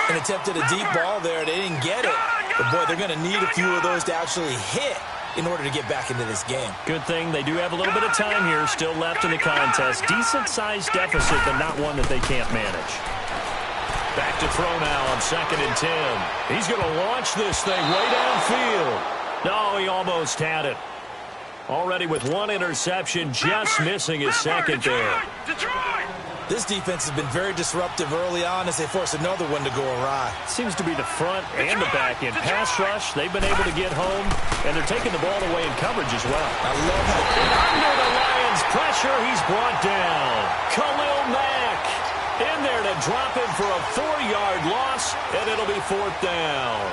And attempted a deep ball there. They didn't get it. But, boy, they're going to need a few of those to actually hit in order to get back into this game. Good thing they do have a little bit of time here still left in the contest. Decent-sized deficit, but not one that they can't manage. Back to throw now on second and 10. He's going to launch this thing way downfield. No, he almost had it. Already with 1 interception, just missing his second there. This defense has been very disruptive early on as they force another one to go awry. Seems to be the front and the back end. Pass rush, they've been able to get home, and they're taking the ball away in coverage as well. I love how... And under the Lions' pressure, he's brought down. Khalil Mack in there to drop him for a 4-yard loss, and it'll be 4th down.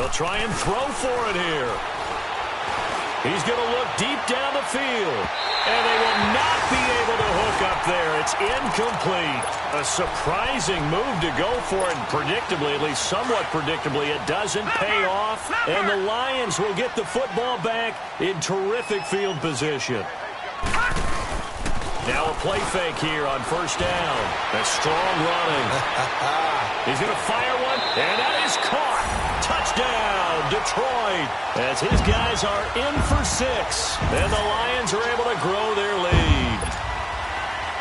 They'll try and throw for it here. He's going to look deep down the field. And they will not be able to hook up there. It's incomplete. A surprising move to go for it. And predictably, at least somewhat predictably, it doesn't pay off. And the Lions will get the football back in terrific field position. Now a play fake here on first down. A strong running. He's going to fire one, and that is caught. Touchdown, Detroit, as his guys are in for 6. And the Lions are able to grow their lead.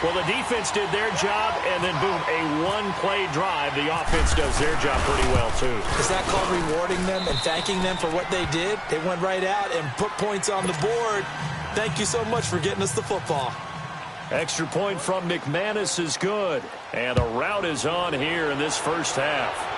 Well, the defense did their job, and then, boom, a one-play drive. The offense does their job pretty well, too. Is that called rewarding them and thanking them for what they did? They went right out and put points on the board. Thank you so much for getting us the football. Extra point from McManus is good. And the route is on here in this first half.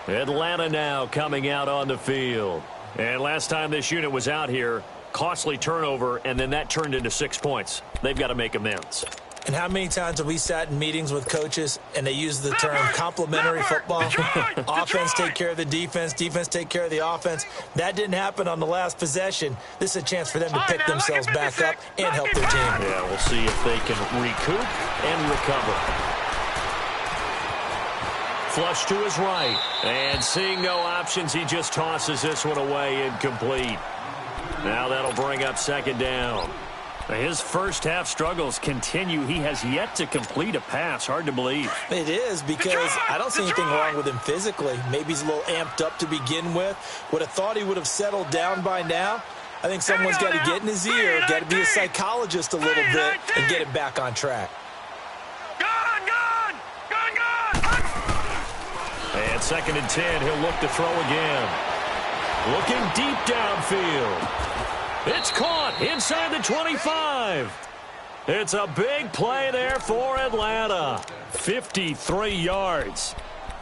Atlanta now coming out on the field. And last time this unit was out here, costly turnover, and then that turned into 6 points. They've got to make amends. And how many times have we sat in meetings with coaches and they use the term complementary football? Offense take care of the defense, defense take care of the offense. That didn't happen on the last possession. This is a chance for them to pick themselves back up and help their team. Yeah, we'll see if they can recoup and recover. Flush to his right. And seeing no options, he just tosses this one away, incomplete. Now that'll bring up second down. His first half struggles continue. He has yet to complete a pass. Hard to believe. It is, because I don't see anything wrong with him physically. Maybe he's a little amped up to begin with. Would have thought he would have settled down by now. I think someone's got to get in his ear, got to be a psychologist a little bit, and get him back on track. And 2nd and 10, he'll look to throw again. Looking deep downfield. It's caught inside the 25. It's a big play there for Atlanta. 53 yards.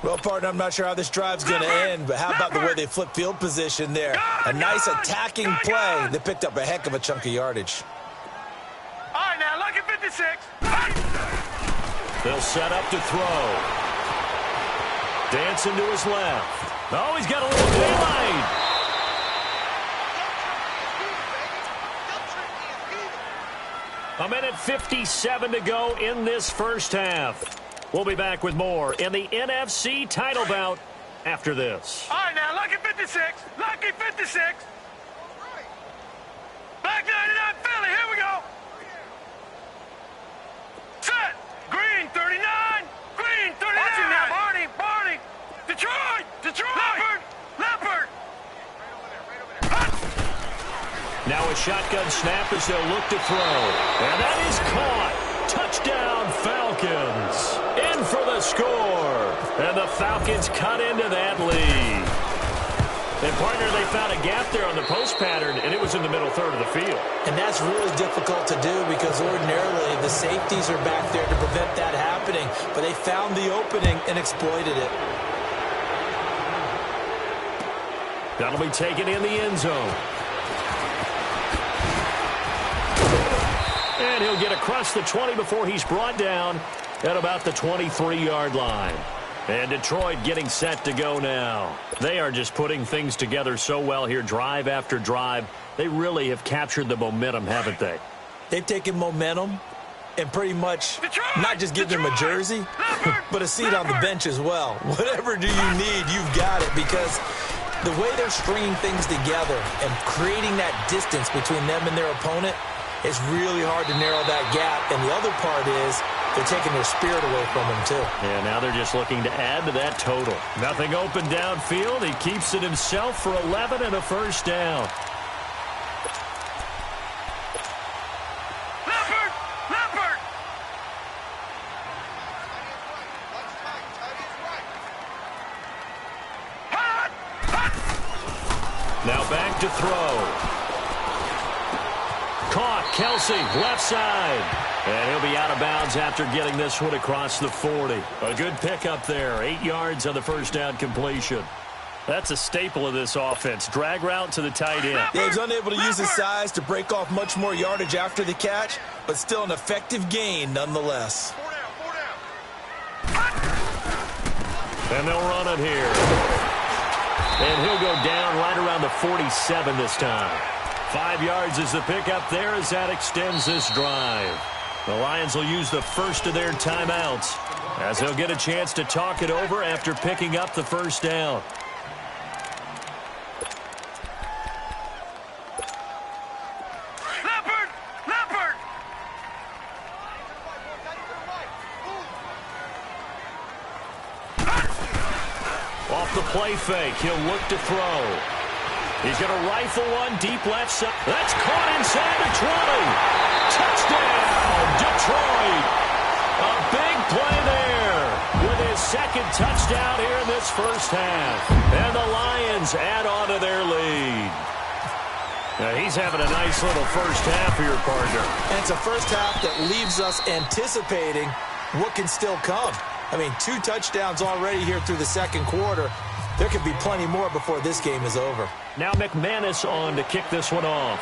Well, partner, I'm not sure how this drive's going to end, but how about the way they flip field position there? A nice attacking play that picked up a heck of a chunk of yardage. All right, now, look at 56. They'll set up to throw. Dancing to his left. Oh, he's got a little daylight. A minute 57 to go in this first half. We'll be back with more in the NFC title bout after this. All right, now, lucky 56. Lucky 56. Black 99 Philly, here we go. Set. Green 39. Green 39. Watch him now, Barney. Barney. Detroit. Detroit. Leopard. Now a shotgun snap as they'll look to throw. And that is caught. Touchdown, Falcons. In for the score. And the Falcons cut into that lead. And, partner, they found a gap there on the post pattern, and it was in the middle third of the field. And that's really difficult to do because ordinarily the safeties are back there to prevent that happening. But they found the opening and exploited it. That'll be taken in the end zone. And he'll get across the 20 before he's brought down at about the 23-yard line. And Detroit getting set to go now. They are just putting things together so well here, drive after drive. They really have captured the momentum, haven't they? They've taken momentum and pretty much not just give them a jersey, but a seat on the bench as well. Whatever do you need, you've got it, because the way they're stringing things together and creating that distance between them and their opponent, it's really hard to narrow that gap. And the other part is they're taking their spirit away from them, too. Yeah, now they're just looking to add to that total. Nothing open downfield. He keeps it himself for 11 and a first down. Leopard! Now back to throw. Caught, Kelsey, left side. And he'll be out of bounds after getting this one across the 40. A good pickup there. 8 yards on the first down completion. That's a staple of this offense. Drag route to the tight end. Yeah, he's unable to use his size to break off much more yardage after the catch, but still an effective gain nonetheless. 4 down. And they'll run it here. And he'll go down right around the 47 this time. 5 yards is the pickup there as that extends this drive. The Lions will use the first of their timeouts as they'll get a chance to talk it over after picking up the first down. Off the play fake, he'll look to throw. He's going to rifle one deep left side. That's caught inside the 20. Touchdown, Detroit. A big play there with his second touchdown here in this first half. And the Lions add on to their lead. Now he's having a nice little first half here, partner. And it's a first half that leaves us anticipating what can still come. I mean, 2 touchdowns already here through the second quarter. There could be plenty more before this game is over. Now McManus on to kick this one off.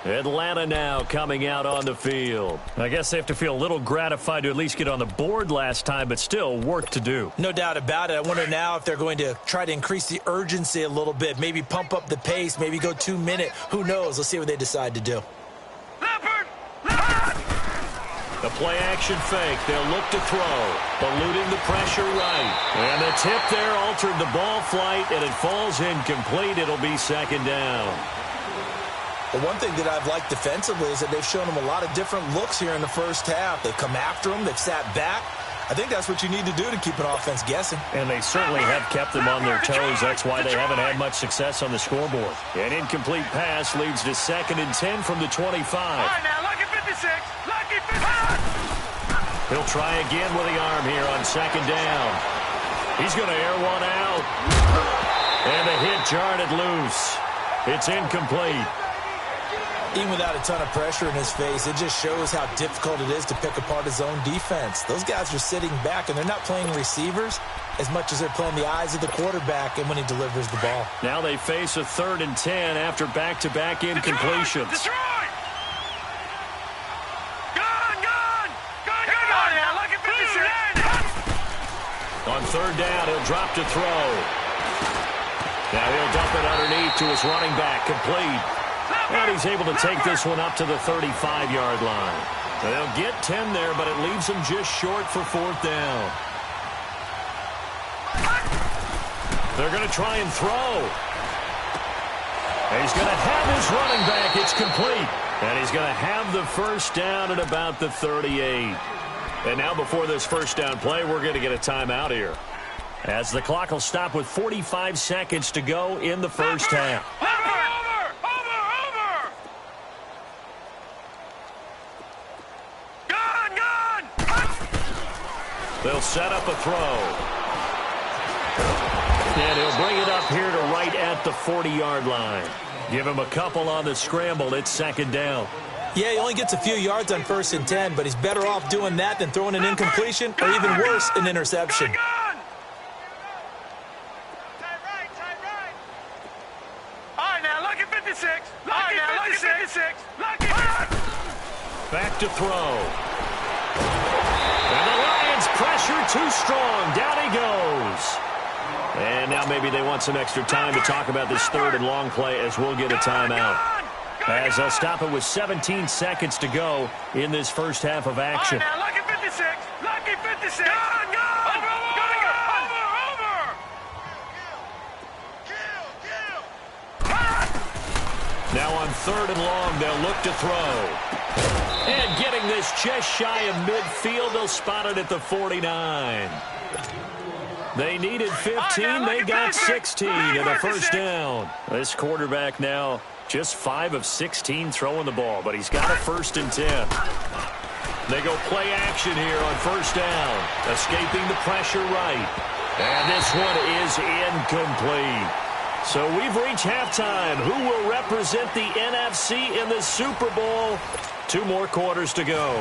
Atlanta now coming out on the field. I guess they have to feel a little gratified to at least get on the board last time, but still work to do. No doubt about it. I wonder now if they're going to try to increase the urgency a little bit, maybe pump up the pace, maybe go 2 minute. Who knows? Let's see what they decide to do. The play action fake. They'll look to throw. Eluding the pressure right. And the tip there altered the ball flight, and it falls incomplete. It'll be second down. Well, one thing that I've liked defensively is that they've shown them a lot of different looks here in the first half. They've come after them. They've sat back. I think that's what you need to do to keep an offense guessing. And they certainly have kept them on their toes. That's why they haven't had much success on the scoreboard. An incomplete pass leads to 2nd and 10 from the 25. All right, now, lucky 56. Lucky 56. He'll try again with the arm here on 2nd down. He's going to air one out. And the hit jarred it loose. It's incomplete. Even without a ton of pressure in his face, it just shows how difficult it is to pick apart his own defense. Those guys are sitting back, and they're not playing receivers as much as they're playing the eyes of the quarterback and when he delivers the ball. Now they face a 3rd and 10 after back-to-back incompletions. Detroit! Gone! Now, lucky 56. On 3rd down, he'll drop to throw. Now he'll dump it underneath to his running back, complete. And he's able to take this one up to the 35-yard line. So they'll get 10 there, but it leaves them just short for 4th down. They're going to try and throw. And he's going to have his running back. It's complete. And he's going to have the first down at about the 38. And now before this first down play, we're going to get a timeout here, as the clock will stop with 45 seconds to go in the first half. They'll set up a throw. And he'll bring it up here to right at the 40-yard line. Give him a couple on the scramble. It's 2nd down. Yeah, he only gets a few yards on 1st and 10, but he's better off doing that than throwing an incompletion or even worse, an interception. All right, now, lucky 56. Lucky 56. Back to throw. And the Lions pressure too strong. Down he goes. And now maybe they want some extra time to talk about this 3rd and long play, as we'll get a timeout. As they'll stop it with 17 seconds to go in this first half of action. All right, now, lucky 56. Lucky 56. Now on 3rd and long, they'll look to throw. And getting this just shy of midfield, they'll spot it at the 49. They needed 15, they got 16 and a first down. This quarterback now just 5 of 16 throwing the ball, but he's got a 1st and 10. They go play action here on 1st down, escaping the pressure right. And this one is incomplete. So we've reached halftime. Who will represent the NFC in the Super Bowl? 2 more quarters to go.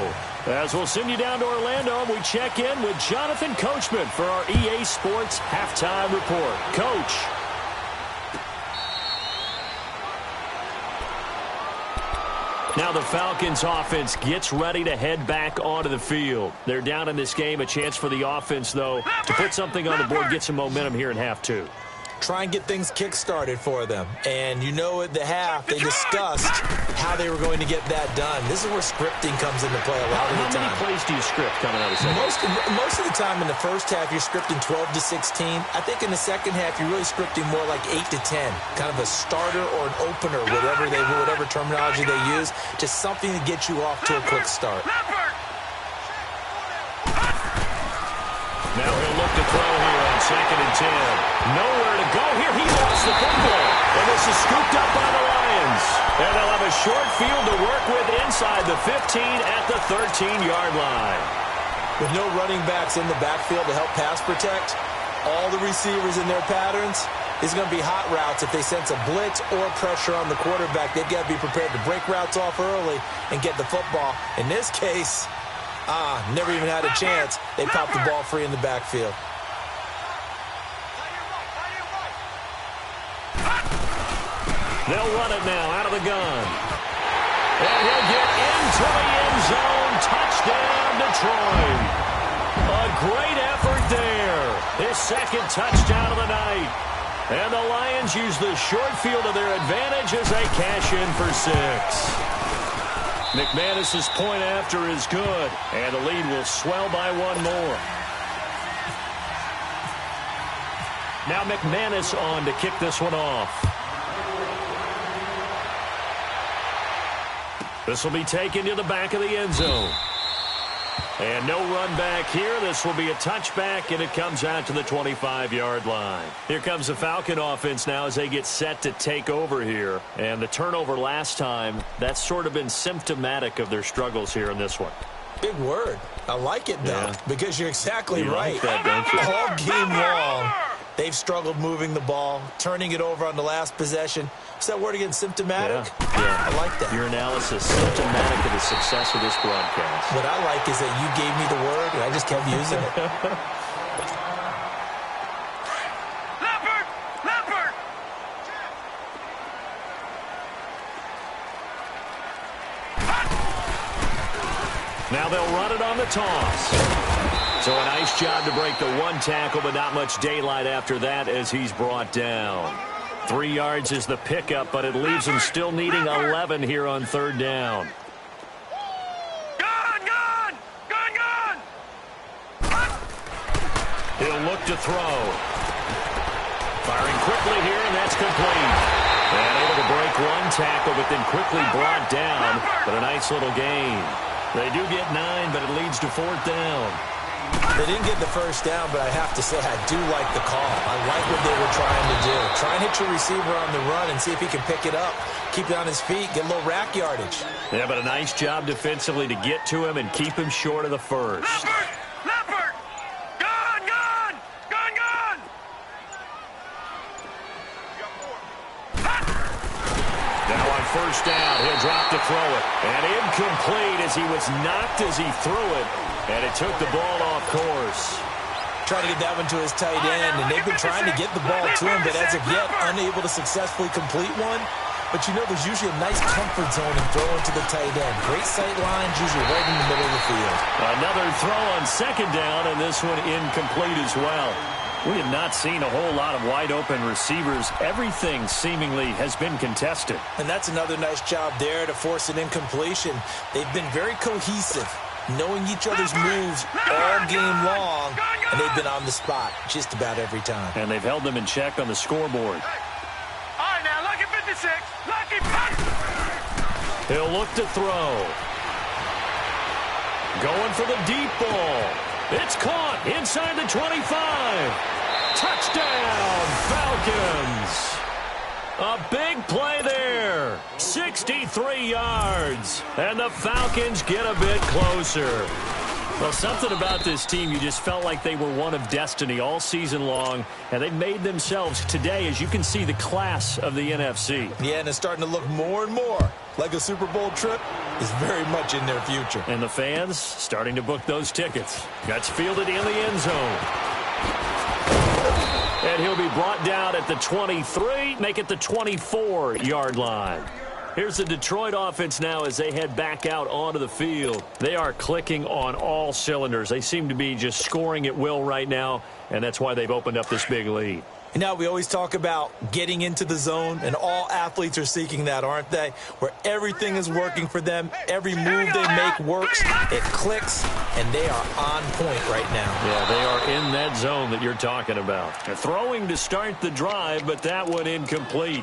As we'll send you down to Orlando, and we check in with Jonathan Coachman for our EA Sports Halftime Report. Coach. Now the Falcons offense gets ready to head back onto the field. They're down in this game. A chance for the offense, though, to put something on the board, get some momentum here in half two. Try and get things kick-started for them. And you know at the half, they discussed how they were going to get that done. This is where scripting comes into play a lot of the time. How many plays do you script coming out of the second? Most of the time in the first half, you're scripting 12 to 16. I think in the second half, you're really scripting more like 8 to 10. Kind of a starter or an opener, whatever terminology they use. Just something to get you off to a quick start. Now he'll look to throw here on 2nd and 10. Nowhere to go here. He lost the football. And this is scooped up by the Lions. And they'll have a short field to work with inside the 15 at the 13-yard line. With no running backs in the backfield to help pass protect, all the receivers in their patterns, it's going to be hot routes if they sense a blitz or pressure on the quarterback. They've got to be prepared to break routes off early and get the football. In this case, never even had a chance. They popped the ball free in the backfield. They'll run it now out of the gun. And he'll get into the end zone. Touchdown, Detroit. A great effort there. His second touchdown of the night. And the Lions use the short field to their advantage as they cash in for 6. McManus's point after is good, and the lead will swell by 1 more. Now McManus on to kick this one off. This will be taken to the back of the end zone. And no run back here. This will be a touchback, and it comes out to the 25-yard line. Here comes the Falcon offense now as they get set to take over here. And the turnover last time, that's sort of been symptomatic of their struggles here in this one. Big word. I like it, though, because you're exactly right. Like that, don't you? All game long, they've struggled moving the ball, turning it over on the last possession. Is that word again, symptomatic? Yeah. I like that. Your analysis, symptomatic of the success of this broadcast. What I like is that you gave me the word, and I just kept using it. Leopard! Now they'll run it on the toss. So a nice job to break the 1 tackle, but not much daylight after that as he's brought down. 3 yards is the pickup, but it leaves him still needing 11 here on 3rd down. Gun! He'll look to throw. Firing quickly here, and that's complete. And able to break 1 tackle, but then quickly brought down. But a nice little gain. They do get 9, but it leads to 4th down. They didn't get the first down, but I have to say I do like the call. I like what they were trying to do. Try and hit your receiver on the run and see if he can pick it up. Keep it on his feet, get a little rack yardage. Yeah, but a nice job defensively to get to him and keep him short of the first. Leopard! Gun! Now on 1st down, he'll drop to throw it. And incomplete as he was knocked as he threw it. And it took the ball off course. Trying to get that one to his tight end, and they've been trying to get the ball to him, but as of yet, unable to successfully complete one. But you know, there's usually a nice comfort zone in throwing to the tight end. Great sight lines, usually right in the middle of the field. Another throw on 2nd down, and this one incomplete as well. We have not seen a whole lot of wide-open receivers. Everything seemingly has been contested. And that's another nice job there to force an incompletion. They've been very cohesive, knowing each other's moves all game long, and they've been on the spot just about every time. And they've held them in check on the scoreboard. All right, now, lucky 56. Lucky 56. He'll look to throw. Going for the deep ball. It's caught inside the 25. Touchdown, Falcons. A big play there. 63 yards. And the Falcons get a bit closer. Well, something about this team, you just felt like they were one of destiny all season long, and they made themselves today, as you can see, the class of the NFC. Yeah, and it's starting to look more and more like a Super Bowl trip is very much in their future. And the fans starting to book those tickets. That's fielded in the end zone. And he'll be brought down at the 23, make it the 24-yard line. Here's the Detroit offense now as they head back out onto the field. They are clicking on all cylinders. They seem to be just scoring at will right now, and that's why they've opened up this big lead. And now we always talk about getting into the zone, and all athletes are seeking that, aren't they? Where everything is working for them, every move they make works, it clicks, and they are on point right now. Yeah, they are in that zone that you're talking about. They're throwing to start the drive, but that one incomplete.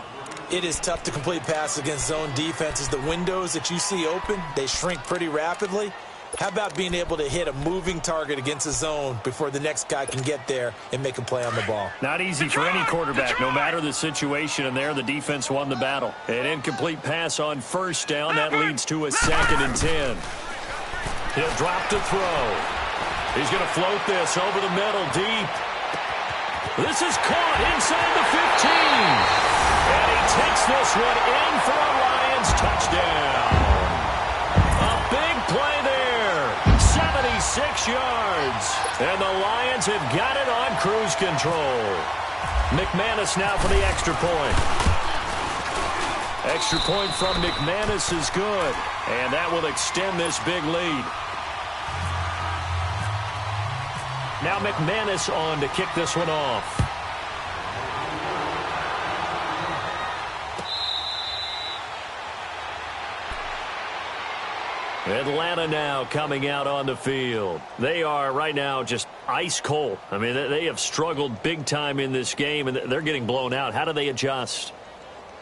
It is tough to complete passes against zone defenses. The windows that you see open, they shrink pretty rapidly. How about being able to hit a moving target against a zone before the next guy can get there and make a play on the ball? Not easy for any quarterback, no matter the situation, and there the defense won the battle. An incomplete pass on first down. That leads to a 2nd and 10. He'll drop to throw. He's going to float this over the middle deep. This is caught inside the 15. And he takes this one in for a Lions touchdown. A big play there. 76 yards. And the Lions have got it on cruise control. McManus now for the extra point. Extra point from McManus is good. And that will extend this big lead. Now McManus on to kick this one off. Atlanta now coming out on the field. They are right now just ice cold. I mean, they have struggled big time in this game, and they're getting blown out. How do they adjust?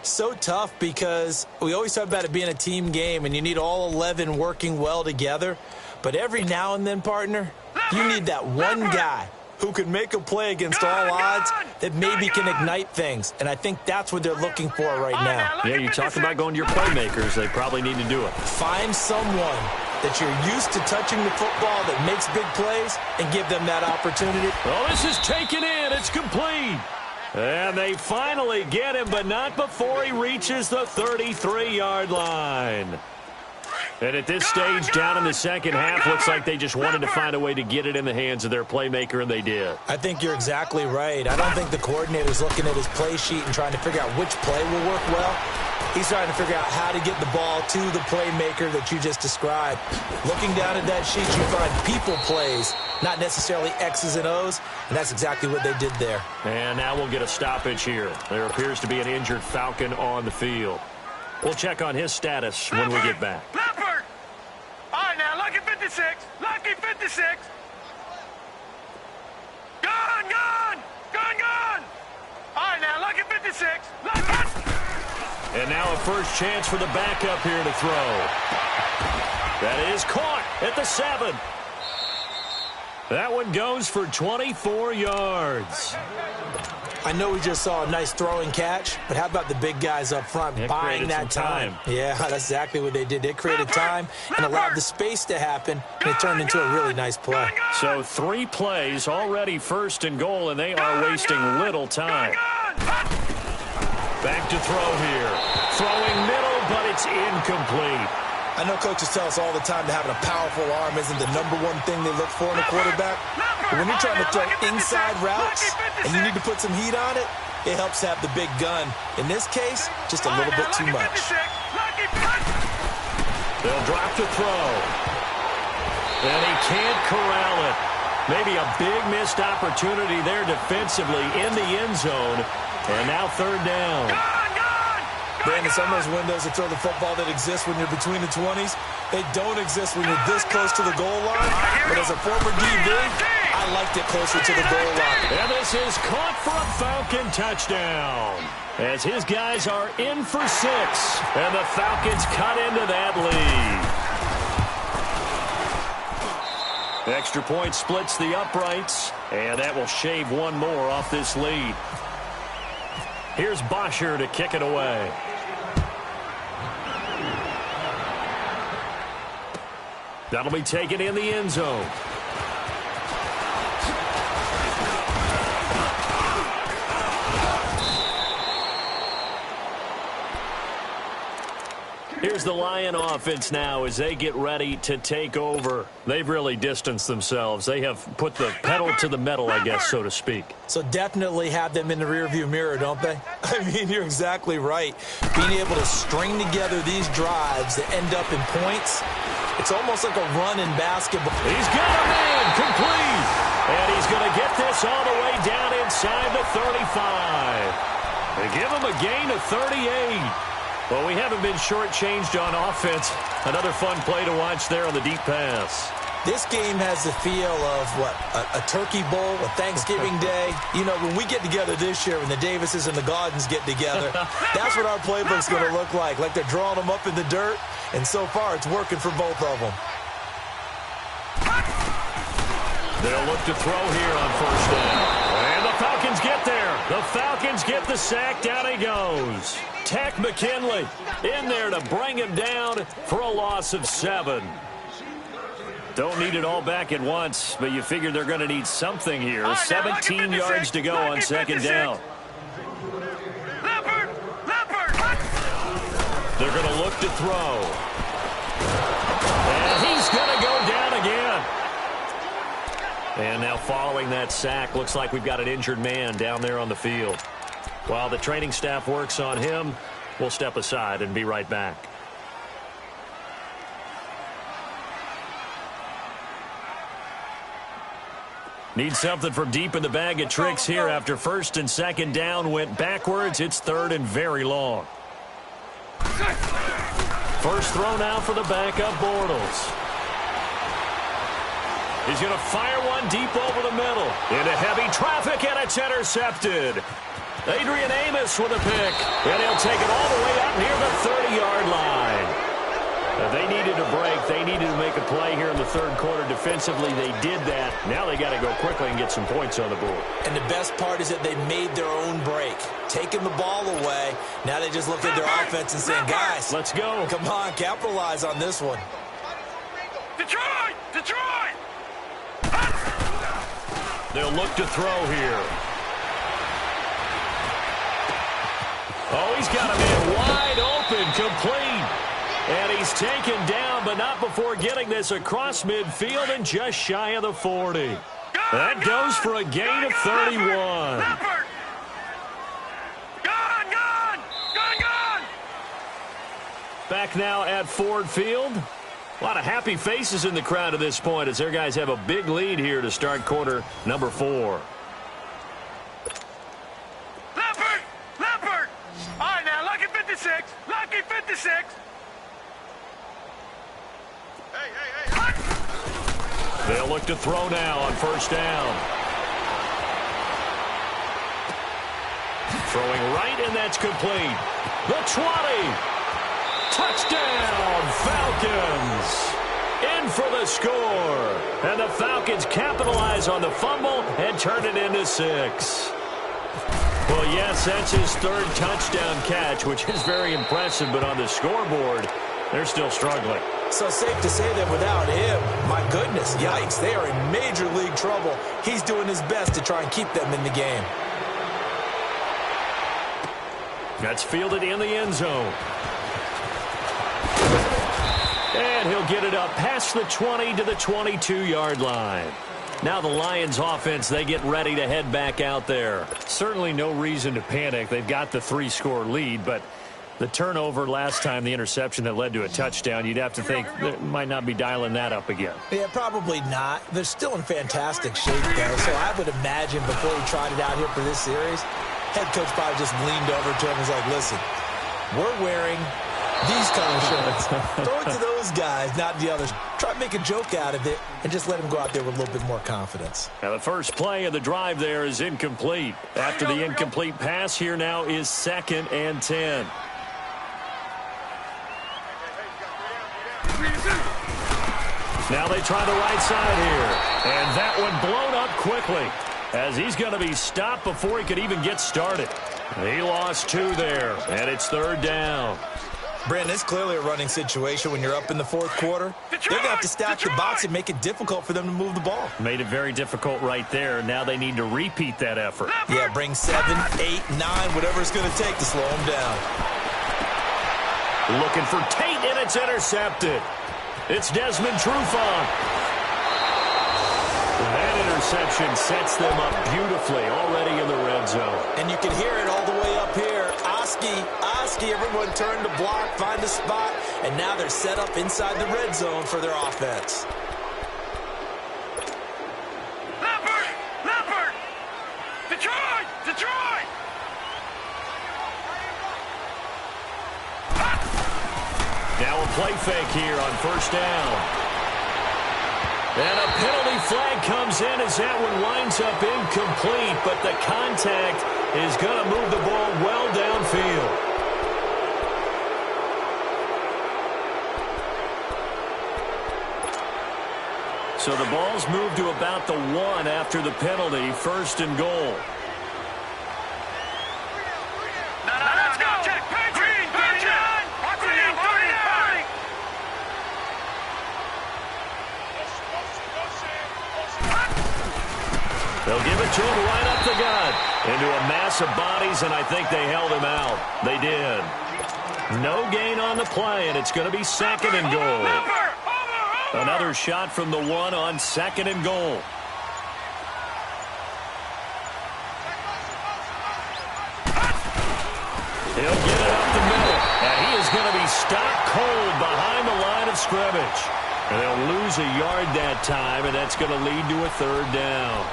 So tough because we always talk about it being a team game, and you need all 11 working well together. But every now and then, partner, you need that one guy who can make a play against all odds that maybe can ignite things. And I think that's what they're looking for right now. Yeah, you talk about going to your playmakers. They probably need to do it. Find someone that you're used to touching the football that makes big plays and give them that opportunity. Well, this is taken in. It's complete. And they finally get him, but not before he reaches the 33-yard line. And at this stage, down in the second half, looks like they just wanted to find a way to get it in the hands of their playmaker, and they did. I think you're exactly right. I don't think the coordinator's looking at his play sheet and trying to figure out which play will work well. He's trying to figure out how to get the ball to the playmaker that you just described. Looking down at that sheet, you find people plays, not necessarily X's and O's, and that's exactly what they did there. And now we'll get a stoppage here. There appears to be an injured Falcon on the field. We'll check on his status when we get back. Leopard! All right, now, lucky 56. Lucky 56. Gone, gone! Gone, gone! All right, now, lucky 56. Lucky! And now a first chance for the backup here to throw. That is caught at the 7. That one goes for 24 yards. I know we just saw a nice throwing catch, but how about the big guys up front buying that time? Yeah, that's exactly what they did. They created time and allowed the space to happen, and it turned into a really nice play. So 3 plays, already 1st and goal, and they are wasting little time. Back to throw here. Throwing middle, but it's incomplete. I know coaches tell us all the time that having a powerful arm isn't the #1 thing they look for in a quarterback. But when you're trying to throw inside routes and you need to put some heat on it, it helps to have the big gun. In this case, just a little bit too much. They'll drop to throw. And he can't corral it. Maybe a big missed opportunity there defensively in the end zone. And now 3rd down. Brandon, some of those windows that throw the football that exist when you're between the 20s, they don't exist when you're this close to the goal line. But as a former DB, I liked it closer to the goal line. And this is caught for a Falcon touchdown. As his guys are in for 6. And the Falcons cut into that lead. Extra point splits the uprights. And that will shave one more off this lead. Here's Bosher to kick it away. That'll be taken in the end zone. Here's here's the Lion offense now as they get ready to take over. They've really distanced themselves. They have put the pedal to the metal, I guess, so to speak. So definitely have them in the rearview mirror, don't they? I mean, you're exactly right. Being able to string together these drives that end up in points, it's almost like a run in basketball. He's got a man complete. And he's going to get this all the way down inside the 35. They give him a gain of 38. Well, we haven't been shortchanged on offense. Another fun play to watch there on the deep pass. This game has the feel of, a turkey bowl, a Thanksgiving day. You know, when we get together this year, when the Davises and the Gaudens get together, that's what our playbook's going to look like they're drawing them up in the dirt, and so far it's working for both of them. They'll look to throw here on first down. And the Falcons get there. The Falcons get the sack. Down he goes. Tack McKinley in there to bring him down for a loss of 7. Don't need it all back at once, but you figure they're going to need something here. 17 yards to go on second down. They're going to look to throw. And he's going to go down again. And now following that sack, looks like we've got an injured man down there on the field. While the training staff works on him, we'll step aside and be right back. Need something from deep in the bag of tricks here after first and second down went backwards. It's third and very long. First throw now for the backup Bortles. He's going to fire one deep over the middle. Into heavy traffic, and it's intercepted. Adrian Amos with a pick, and he'll take it all the way out near the 30-yard line. They needed a break. They needed to make a play here in the third quarter defensively. They did that. Now they got to go quickly and get some points on the board. And the best part is that they made their own break, taking the ball away. Now they just look at their offense and saying, guys, let's go. Come on, capitalize on this one. Detroit! Detroit! They'll look to throw here. Oh, he's got a man wide open, complete. And he's taken down, but not before getting this across midfield and just shy of the 40. That goes for a gain of 31. Back now at Ford Field. A lot of happy faces in the crowd at this point as their guys have a big lead here to start quarter number 4. Leopard! All right, now, lucky 56. Lucky 56. They'll look to throw now on first down. Throwing right, and that's complete. The 20. Touchdown, Falcons. In for the score. And the Falcons capitalize on the fumble and turn it into 6. Well, yes, that's his third touchdown catch, which is very impressive, but on the scoreboard, they're still struggling. So safe to say that without him, my goodness, yikes, they are in major league trouble. He's doing his best to try and keep them in the game. That's fielded in the end zone. And he'll get it up past the 20 to the 22-yard line. Now the Lions offense, they get ready to head back out there. Certainly no reason to panic. They've got the 3-score lead, but the turnover last time, the interception that led to a touchdown, you'd have to think they might not be dialing that up again. Yeah, probably not. They're still in fantastic shape, though, so I would imagine before he tried it out here for this series, head coach probably just leaned over to him and was like, listen, we're wearing these color shirts. Throw it to those guys, not the others. Try to make a joke out of it and just let them go out there with a little bit more confidence. Now the first play of the drive there is incomplete. After the incomplete pass, here now is 2nd and 10. Now they try the right side here. And that one blown up quickly as he's going to be stopped before he could even get started. He lost 2 there, and it's 3rd down. Brandon, it's clearly a running situation when you're up in the 4th quarter. They're going to have to stack the box and make it difficult for them to move the ball. Made it very difficult right there. Now they need to repeat that effort. Yeah, bring 7, 8, 9, whatever it's going to take to slow them down. Looking for Tate. and it's intercepted. It's Desmond Trufant. That interception sets them up beautifully already in the red zone. And you can hear it all the way up here. Oski, everyone turned to block, find a spot, and now they're set up inside the red zone for their offense. Leopard! Detroit! Now a play fake here on first down. And a penalty flag comes in as that one winds up incomplete, but the contact is going to move the ball well downfield. So the ball's moved to about the 1 after the penalty, first and goal. Let's go! Check! Green 39! Green 39! They'll give it to him right up the gut. Into a mass of bodies, and I think they held him out. They did. No gain on the play, and it's going to be second and goal. Another shot from the 1 on second and goal. He'll get it up the middle, and he is going to be stopped cold behind the line of scrimmage. And they'll lose a yard that time, and that's going to lead to a third down.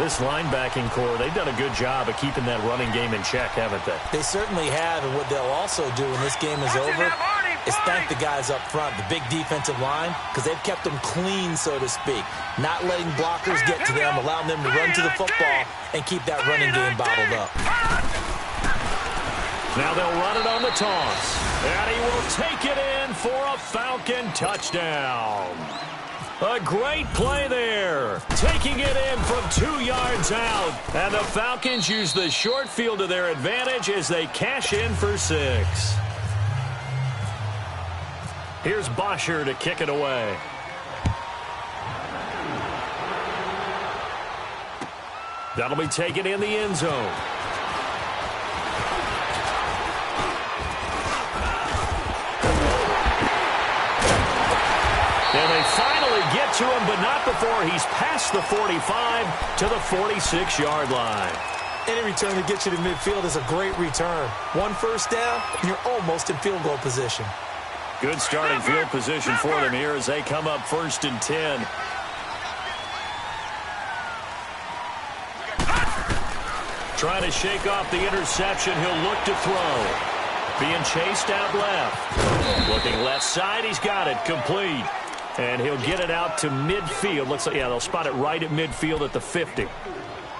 This linebacking core, they've done a good job of keeping that running game in check, haven't they? They certainly have, and what they'll also do when this game is over is thank the guys up front, the big defensive line, because they've kept them clean, so to speak, not letting blockers get to them, allowing them to run to the football and keep that running game bottled up. Now they'll run it on the toss, and he will take it in for a Falcon touchdown. A great play there, taking it in from 2 yards out. And the Falcons use the short field to their advantage as they cash in for 6. Here's Bosher to kick it away. That'll be taken in the end zone. And they finally get to him, but not before he's past the 45 to the 46-yard line. Any return that gets you to midfield is a great return. 1 first down, and you're almost in field goal position. Good starting field position for them here as they come up first and 10. Trying to shake off the interception, he'll look to throw. Being chased out left. Looking left side, he's got it, complete. And he'll get it out to midfield. Looks like, yeah, they'll spot it right at midfield at the 50.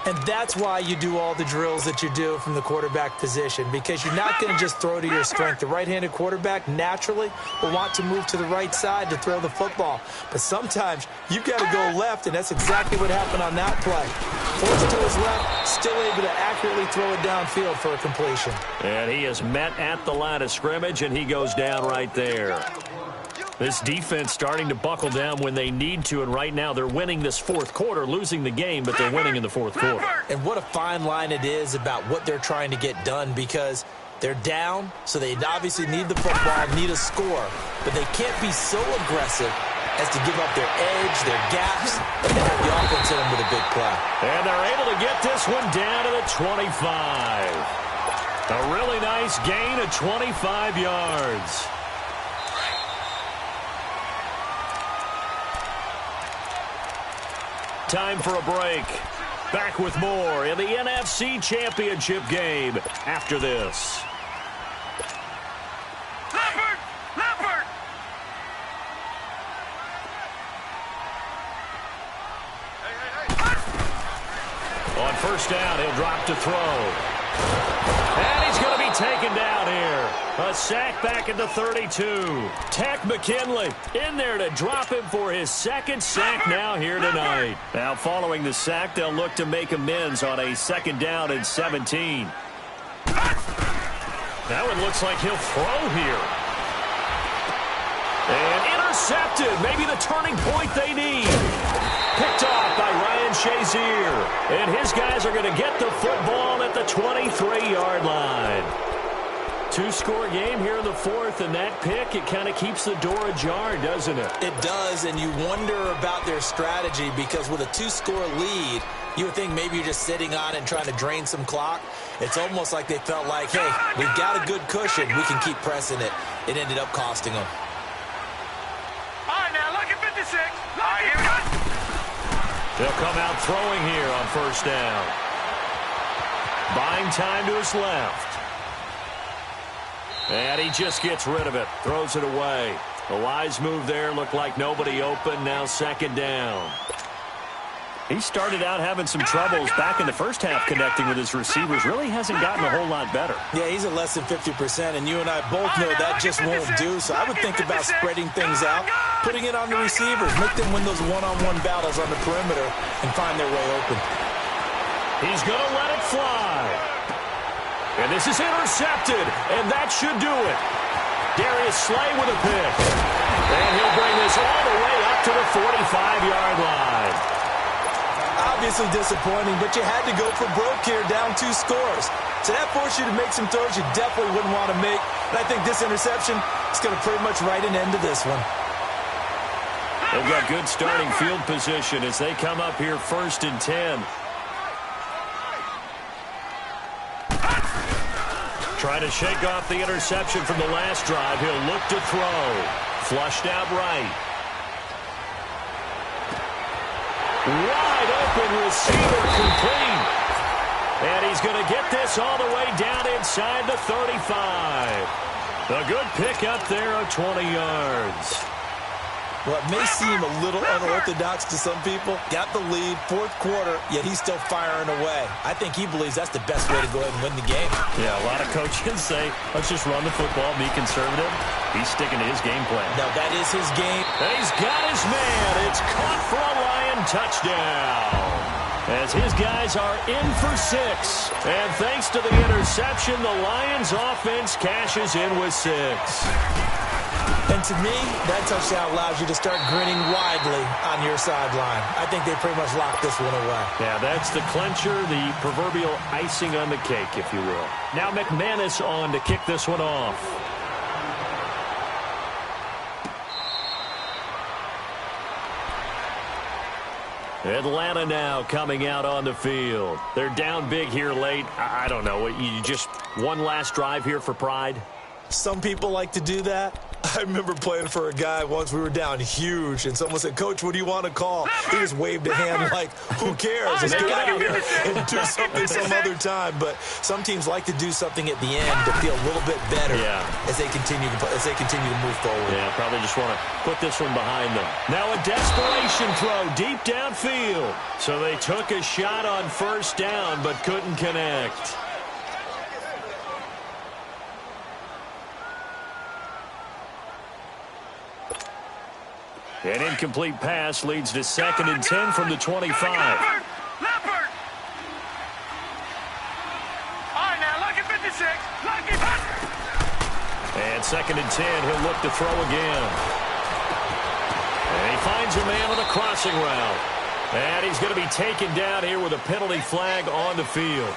And that's why you do all the drills that you do from the quarterback position, because you're not going to just throw to your strength. The right-handed quarterback naturally will want to move to the right side to throw the football. But sometimes you've got to go left, and that's exactly what happened on that play. Forced to his left, still able to accurately throw it downfield for a completion. And he is met at the line of scrimmage, and he goes down right there. This defense starting to buckle down when they need to, and right now they're winning this fourth quarter, losing the game, but they're winning in the fourth quarter. And what a fine line it is about what they're trying to get done, because they're down, so they obviously need the football, need a score, but they can't be so aggressive as to give up their edge, their gaps, and have the offense hit them with a big play. And they're able to get this one down to the 25. A really nice gain of 25 yards. Time for a break. Back with more in the NFC Championship game after this. Leopard! On first down, he'll drop to throw. And he's going to be taken down here. A sack back at the 32. Tack McKinley in there to drop him for his second sack now here tonight. Now following the sack, they'll look to make amends on a second down and 17. That one looks like he'll throw here. And intercepted. Maybe the turning point they need. Picked off by Ryan Shazier. And his guys are going to get the football at the 23-yard line. two-score game here in the fourth, and that pick, it kind of keeps the door ajar, doesn't it? It does, and you wonder about their strategy because with a two-score lead, you would think maybe you're just sitting on it and trying to drain some clock. It's almost like they felt like, hey, we've got a good cushion. We can keep pressing it. It ended up costing them. All right, now, look at 56. All right, here we go. They'll come out throwing here on first down. Buying time to his left. And he just gets rid of it. Throws it away. A wise move there. Looked like nobody open. Now second down. He started out having some troubles back in the first half connecting with his receivers. Really hasn't gotten a whole lot better. Yeah, he's at less than 50%, and you and I both know that just won't do. So I would think about spreading things out, putting it on the receivers, make them win those one-on-one battles on the perimeter and find their way open. He's going to let it fly. And this is intercepted, and that should do it. Darius Slay with a pick. And he'll bring this all the way up to the 45-yard line. Obviously disappointing, but you had to go for broke here, down 2 scores. So that forced you to make some throws you definitely wouldn't want to make. And I think this interception is going to pretty much write an end to this one. They've got good starting field position as they come up here 1st and 10. Trying to shake off the interception from the last drive. He'll look to throw. Flushed out right. Wide open receiver complete. And he's going to get this all the way down inside the 35. A good pick up there of 20 yards. Well, it may seem a little unorthodox to some people. Got the lead, 4th quarter, yet he's still firing away. I think he believes that's the best way to go ahead and win the game. Yeah, a lot of coaches say, let's just run the football, be conservative. He's sticking to his game plan. Now, that is his game. And he's got his man. It's caught for a Lion touchdown. As his guys are in for 6. And thanks to the interception, the Lions offense cashes in with 6. And to me, that touchdown allows you to start grinning widely on your sideline. I think they pretty much locked this one away. Yeah, that's the clincher, the proverbial icing on the cake, if you will. Now McManus on to kick this one off. Atlanta now coming out on the field. They're down big here late. I don't know. You just one last drive here for pride? Some people like to do that. I remember playing for a guy once. We were down huge, and someone said, "Coach, what do you want to call?" He just waved a hand like, who cares? Let's get out of here and do something some other time. But some teams like to do something at the end to feel a little bit better as they continue to move forward. Yeah, probably just want to put this one behind them. Now a desperation throw deep downfield. So they took a shot on first down but couldn't connect. An incomplete pass leads to 2nd and 10 from the 25. Leopard! All right, now, lucky 56. Lucky. And 2nd and 10, he'll look to throw again. And he finds a man on a crossing route. And he's going to be taken down here with a penalty flag on the field.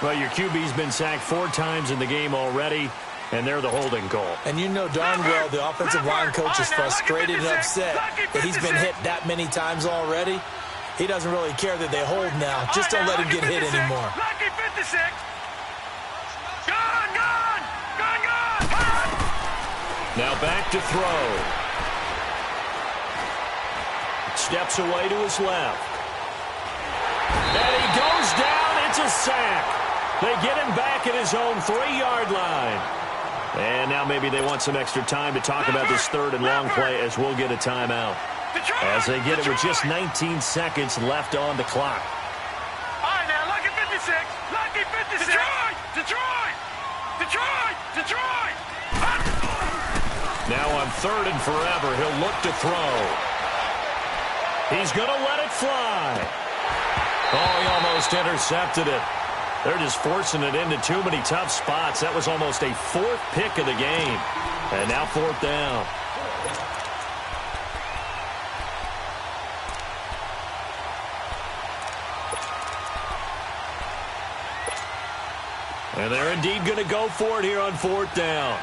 Well, your QB's been sacked 4 times in the game already. And they're the holding call. And you know darn well the offensive line coach is frustrated and upset that he's been hit that many times already. He doesn't really care that they hold now. Just don't let him get hit anymore. Lucky 56. Gone. Now back to throw. Steps away to his left. And he goes down. It's a sack. They get him back at his own 3-yard line. And now maybe they want some extra time to talk about this 3rd and long play as we'll get a timeout. As they get it with just 19 seconds left on the clock. All right, now, lucky 56. Lucky 56. Detroit. Now on 3rd and forever, he'll look to throw. He's going to let it fly. Oh, he almost intercepted it. They're just forcing it into too many tough spots. That was almost a 4th pick of the game. And now 4th down. And they're indeed going to go for it here on 4th down.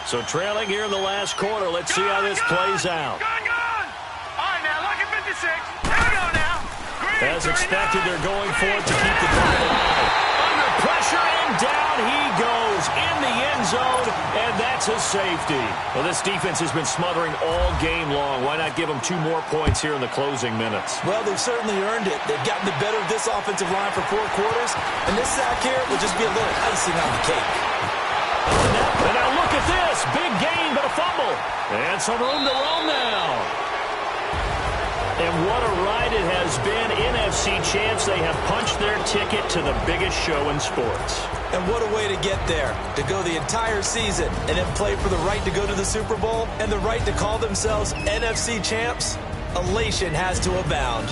So trailing here in the last quarter. Let's see how this plays out. Gone! All right, now, look at 56. Here we go now. Green, As expected, they're going for it to keep the drive alive. Under pressure, and down he goes in the end zone, and that's a safety. Well, this defense has been smothering all game long. Why not give them 2 more points here in the closing minutes? Well, they've certainly earned it. They've gotten the better of this offensive line for 4 quarters, and this sack here will just be a little icing on the cake. And now look at this. Big gain, but a fumble. And some room to roam now. And what a ride it has been. NFC champs, they have punched their ticket to the biggest show in sports. And what a way to get there. To go the entire season and then play for the right to go to the Super Bowl and the right to call themselves NFC champs. Elation has to abound.